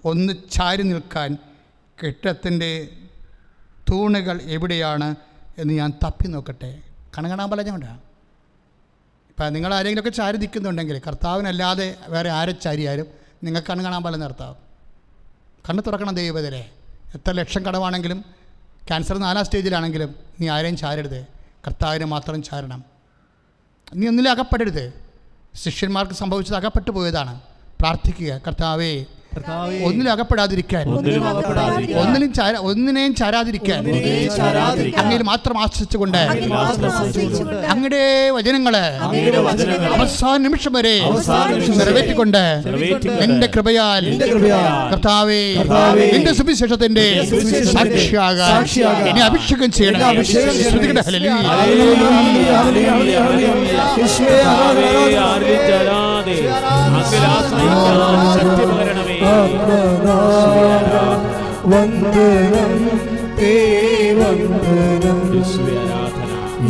ഒന്ന് ചാരി നിൽക്കാൻ കെട്ടിടത്തിൻ്റെ തൂണുകൾ എവിടെയാണ് എന്ന് ഞാൻ തപ്പി നോക്കട്ടെ. കണകാണാൻ പറഞ്ഞുകൊണ്ടാണ്. ഇപ്പം നിങ്ങൾ ആരെങ്കിലുമൊക്കെ ചാരി നിൽക്കുന്നുണ്ടെങ്കിൽ കർത്താവിനല്ലാതെ വേറെ ആരെ ചാരിയാലും നിങ്ങൾക്ക് കണ്ണ് കാണാൻ പാടില്ല നിർത്താവും. കണ്ണ് തുറക്കണം ദൈവത്തിലെ. എത്ര ലക്ഷം കടമാണെങ്കിലും ക്യാൻസർ 4ാം സ്റ്റേജിലാണെങ്കിലും നീ ആരെയും ചാരരുത്, കർത്താവിനെ മാത്രം ചാരണം. നീ ഒന്നിലും അകപ്പെടരുത്. ശിഷ്യന്മാർക്ക് സംഭവിച്ചത് അകപ്പെട്ടു പോയതാണ്. പ്രാർത്ഥിക്കുക, കർത്താവേ ഒന്നിലും അകപ്പെടാതിരിക്കാൻ, ഒന്നിനെയും ചാരാതിരിക്കാൻ അങ്ങയിൽ മാത്രം ആശ്രയിച്ചുകൊണ്ട് അങ്ങയുടെ വചനങ്ങള് അവസാന നിമിഷം വരെ നിറവേറ്റിക്കൊണ്ട് നിന്റെ കൃപയാൽ കർത്താവേ നിന്റെ സുവിശേഷത്തിന്റെ സാക്ഷിയാകാൻ ഇനി അഭിഷേകം ചെയ്യണം. വന്ദനം തേ വന്ദനം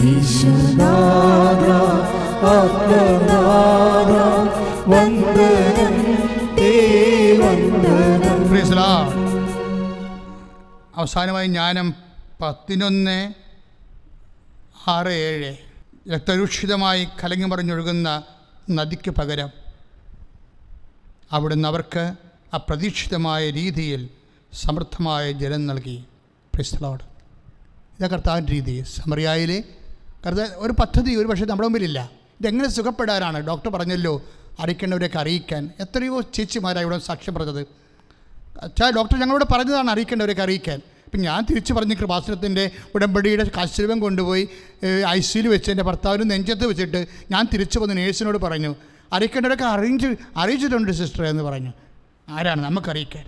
ഈശ്വരനാഥ ആത്മനാഥ വന്ദനം തേ വന്ദനം. അവസാനമായി ജ്ഞാനം 11:6-7. രക്തരൂക്ഷിതമായി കലങ്ങി മറിഞ്ഞൊഴുകുന്ന നദിക്ക് പകരം അവിടുന്ന് അവർക്ക് അപ്രതീക്ഷിതമായ രീതിയിൽ സമൃദ്ധമായ ജലം നൽകി. Praise the Lord. ഇതാ കർത്താവിൻ്റെ രീതി. സമറിയായിലെ കർത്താവ് ഒരു പദ്ധതി ഒരു പക്ഷേ നമ്മുടെ മുമ്പിലില്ല. ഇതെങ്ങനെ സുഖപ്പെടാനാണ്? ഡോക്ടർ പറഞ്ഞല്ലോ അറിയിക്കേണ്ടവരെയൊക്കെ അറിയിക്കാൻ. എത്രയോ ചേച്ചിമാരാണ് ഇവിടെ സാക്ഷ്യം പറഞ്ഞത്. ഡോക്ടർ ഞങ്ങളോട് പറഞ്ഞതാണ് അറിയിക്കേണ്ടവരെയൊക്കെ അറിയിക്കാൻ. ഇപ്പം ഞാൻ തിരിച്ചു പറഞ്ഞ് കൃപാസനത്തിൻ്റെ ഉടമ്പടിയുടെ കാശ്രൂപം കൊണ്ടുപോയി ICUയിൽ വെച്ച് എൻ്റെ ഭർത്താവിന് നെഞ്ചത്ത് വെച്ചിട്ട് ഞാൻ തിരിച്ചു വന്ന് നേഴ്സിനോട് പറഞ്ഞു, അറിയിക്കേണ്ടവരൊക്കെ അറിയിച്ചിട്ടുണ്ട് സിസ്റ്റർ എന്ന് പറഞ്ഞു. ആരാണ് നമുക്കറിയിക്കാൻ?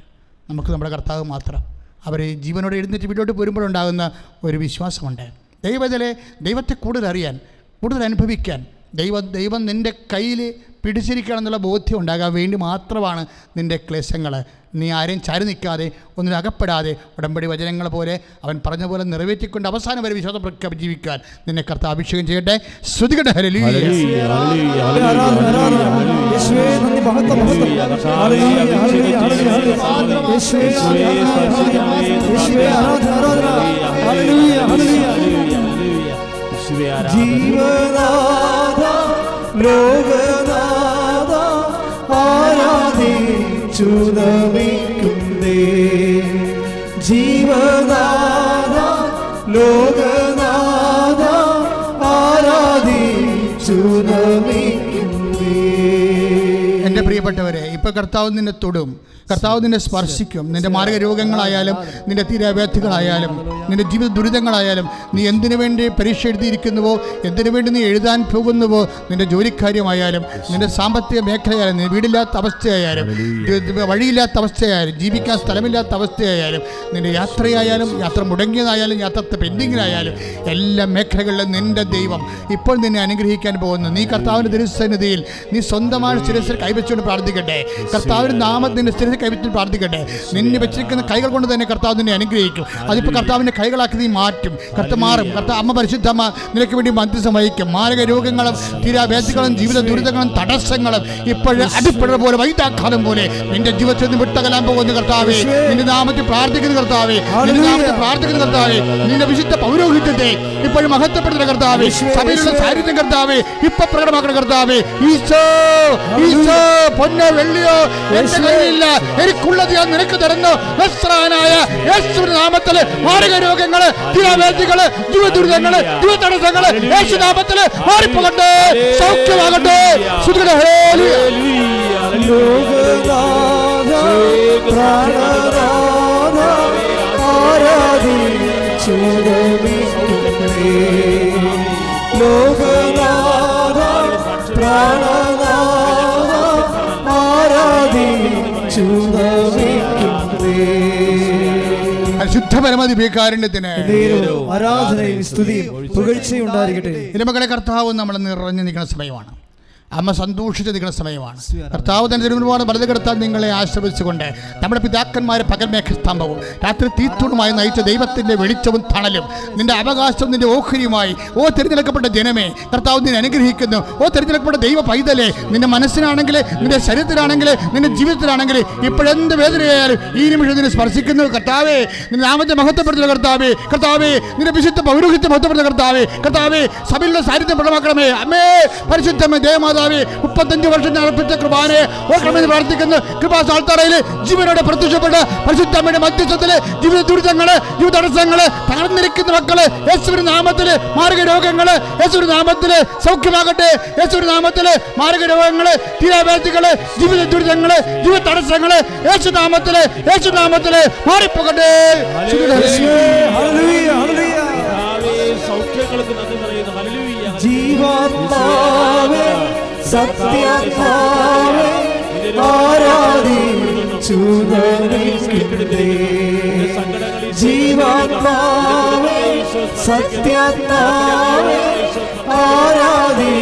നമുക്ക് നമ്മുടെ കർത്താവ് മാത്രം. അവർ ജീവനോടെ എഴുന്നേറ്റ് വീട്ടിലോട്ട് പോരുമ്പോഴുണ്ടാകുന്ന ഒരു വിശ്വാസമുണ്ട്. ദൈവത്തെ കൂടുതൽ അറിയാൻ, കൂടുതൽ അനുഭവിക്കാൻ, ദൈവം നിൻ്റെ കയ്യിൽ പിടിച്ചിരിക്കണം ബോധ്യം ഉണ്ടാകാൻ വേണ്ടി മാത്രമാണ് നിൻ്റെ ക്ലേശങ്ങൾ. നീ ആരെയും ചാരി നിൽക്കാതെ, ഒന്നിനും അകപ്പെടാതെ, ഉടമ്പടി വചനങ്ങൾ പോലെ അവൻ പറഞ്ഞ പോലെ നിറവേറ്റിക്കൊണ്ട് അവസാനം വരെ വിശ്വാസം ജീവിക്കാൻ നിന്നെ കർത്താവ് അഭിഷേകം ചെയ്യട്ടെ. ശ്രുതികട്ടെ. ഹല്ലേലൂയ. ജീവനാഥ ലോകനാഥ ആരാധിച്ചു നമിക്കുന്നേ. ജീവനാഥ ലോകനാഥ ആരാധിച്ചു നമിക്കുന്നേ. എൻ്റെ പ്രിയപ്പെട്ടവരെ, ഇപ്പോൾ കർത്താവ് നിന്നെ തൊടും, കർത്താവ് നിന്നെ സ്പർശിക്കും. നിൻ്റെ മാർഗരോഗങ്ങളായാലും നിൻ്റെ തീരാവ്യാധികളായാലും നിൻ്റെ ജീവിത ദുരിതങ്ങളായാലും നീ എന്തിനു വേണ്ടി പരീക്ഷ എഴുതിയിരിക്കുന്നുവോ, എന്തിനു വേണ്ടി നീ എഴുതാൻ പോകുന്നുവോ, നിൻ്റെ ജോലിക്കാര്യമായാലും നിൻ്റെ സാമ്പത്തിക മേഖലയായാലും, നിൻ്റെ വീടില്ലാത്ത അവസ്ഥയായാലും, വഴിയില്ലാത്ത അവസ്ഥയായാലും, ജീവിക്കാൻ സ്ഥലമില്ലാത്ത അവസ്ഥയായാലും, നിൻ്റെ യാത്രയായാലും, യാത്ര മുടങ്ങിയതായാലും, യാത്ര പെൻഡിങ്ങിലായാലും, എല്ലാ മേഖലകളിലും നിൻ്റെ ദൈവം ഇപ്പോൾ നിന്നെ അനുഗ്രഹിക്കാൻ പോകുന്നു. നീ കർത്താവിൻ്റെ തിരുസന്നിധിയിൽ നീ സ്വന്തമായ ശിരസിൽ കൈവച്ചുകൊണ്ട് പ്രാർത്ഥിക്കട്ടെ. കർത്താവിൻ്റെ നാമത്തിൻ്റെ സ്ഥിരത കൈവച്ച് പ്രാർത്ഥിക്കട്ടെ. നിന്നെ വെച്ചിരിക്കുന്ന കൈകൾ കൊണ്ട് തന്നെ കർത്താവ് നിന്നെ അനുഗ്രഹിക്കും. അതിപ്പോൾ കർത്താവിൻ്റെ കൈകളാക്കി നീ മാറ്റും. മാറും. കർത്താവ് അമ്മ പരിശുദ്ധമ്മ നിനക്ക് വേണ്ടി മധ്യസ്ഥം വഹിക്കും. മാരക രോഗങ്ങളും തീരാവേദികളും ജീവിത ദുരിതങ്ങളും തടസ്സങ്ങളും ഇപ്പോഴും അടിപ്പെടുന്ന പോലെ വൈദ്യാഘാതം പോലെ നിന്റെ ജീവിതത്തിൽ നിന്ന് വിട്ടകലാൻ പോകുന്ന കർത്താവേ, നിന്റെ നാമത്തിൽ പ്രാർത്ഥിക്കുന്ന കർത്താവേ, നിന്റെ നാമത്തിൽ പ്രാർത്ഥിക്കുന്ന കർത്താവേ, നിന്റെ വിശുദ്ധ പൗരോഹിത്യത്തെ ഇപ്പോഴും മഹത്വപ്പെടുത്തുന്ന കർത്താവേ, സഭയിലുള്ള സാന്നിധ്യം കർത്താവേ ഇപ്പൊ പ്രകടമാക്കുന്ന കർത്താവേ. ഈശോ ഈശോ പൊന്നോ വെള്ളിയോ എന്റെ കയ്യിലില്ല, എനിക്കുള്ളത് ഞാൻ നിനക്ക് തരുന്നു. നസ്രായനായ യേശുവിന്റെ നാമത്തില് മാരക രോഗങ്ങള് തീരാവേദികള് ജീവിതദുരിതങ്ങള് ജീവിതതടസ്സങ്ങള് യേശുനാമത്തില് മാറിപ്പോകട്ടെ, സൗഖ്യമാകട്ടെ. ലോകനാഥ പ്രാണനാഥ ആരാധിച്ചു നമിക്കുന്നേ. ലോകനാഥ പ്രാണനാഥ ആരാധിച്ചു നമിക്കുന്നേ. ശുദ്ധ പരമദിവ്യകാരുണ്യത്തിന് ആരാധനയും സ്തുതിയും പുകഴ്ചയും ഉണ്ടായിരിക്കട്ടെ. ഇരമകളെ കർത്താവ് നമ്മൾ നിറഞ്ഞു നിൽക്കുന്ന സമയമാണ്. അമ്മ സന്തോഷിച്ച് നിൽക്കുന്ന സമയമാണ്. കർത്താവ് തന്നെ തിരുമുൻപാട് വലത് കിടത്താൻ നിങ്ങളെ ആശ്രയിച്ചുകൊണ്ട് നമ്മുടെ പിതാക്കന്മാരെ പകൽ മേഘസ്തംഭവും രാത്രി തീത്തൂണുമായി നയിച്ച ദൈവത്തിൻ്റെ വെളിച്ചവും തണലും നിന്റെ അവകാശവും നിന്റെ ഓഹരിയുമായി ഓ തിരഞ്ഞെടുക്കപ്പെട്ട ജനമേ, കർത്താവ് നിന്നെ അനുഗ്രഹിക്കുന്നു. ഓ തിരഞ്ഞെടുക്കപ്പെട്ട ദൈവ പൈതലേ, നിന്റെ മനസ്സിനാണെങ്കിൽ നിന്റെ ശരീരത്തിലാണെങ്കിൽ നിന്റെ ജീവിതത്തിലാണെങ്കിൽ ഇപ്പോഴെന്ത് വേദനയായാലും ഈ നിമിഷം നിന്നെ സ്പർശിക്കുന്നു. കർത്താവേ, നിന്റെ നാമത്തെ മഹത്വപ്പെടുത്തുന്ന കർത്താവേ, കർത്താവേ നിന്റെ വിശുദ്ധ പൗരോഹിത്യം മഹത്വപ്പെടുത്തുന്ന കർത്താവേ, കർത്താവേ സഭയിലുള്ള സാന്നിധ്യം പ്രകടമാക്കണമേ. അമ്മേ പരിശുദ്ധമേ ദേവമാതാ 35 വർഷം ഞാൻ അർപ്പിച്ച കൃപാനെ ഓർക്കണമെന്ന് പ്രാർത്ഥിക്കുന്നു. കൃപാസാൽത്തറയിൽ ജീവനോടെ പ്രത്യക്ഷപ്പെട്ട പരിശുദ്ധമ്മയുടെ മധ്യസ്ഥത്തില് ജീവിത ദുരിതങ്ങള് ജീവിത തടസ്സങ്ങള് തകർന്നിരിക്കുന്ന മക്കള് യേശുവിന്റെ നാമത്തില് മാരക രോഗങ്ങള് യേശുവിന്റെ നാമത്തില് സൗഖ്യമാകട്ടെ. യേശുവിന്റെ നാമത്തില് മാരക രോഗങ്ങള് തീരാവേദികള് ജീവിത ദുരിതങ്ങള് ജീവിത തടസ്സങ്ങള് യേശുനാമത്തില് മാറിപ്പോകട്ടെ. ജീവാത്മാവേ സത്യാത്മാവേ ആരാധിച്ചു നമിക്കുന്നേ. ജീവാത്മാവേ സത്യാത്മാവേ ആരാധി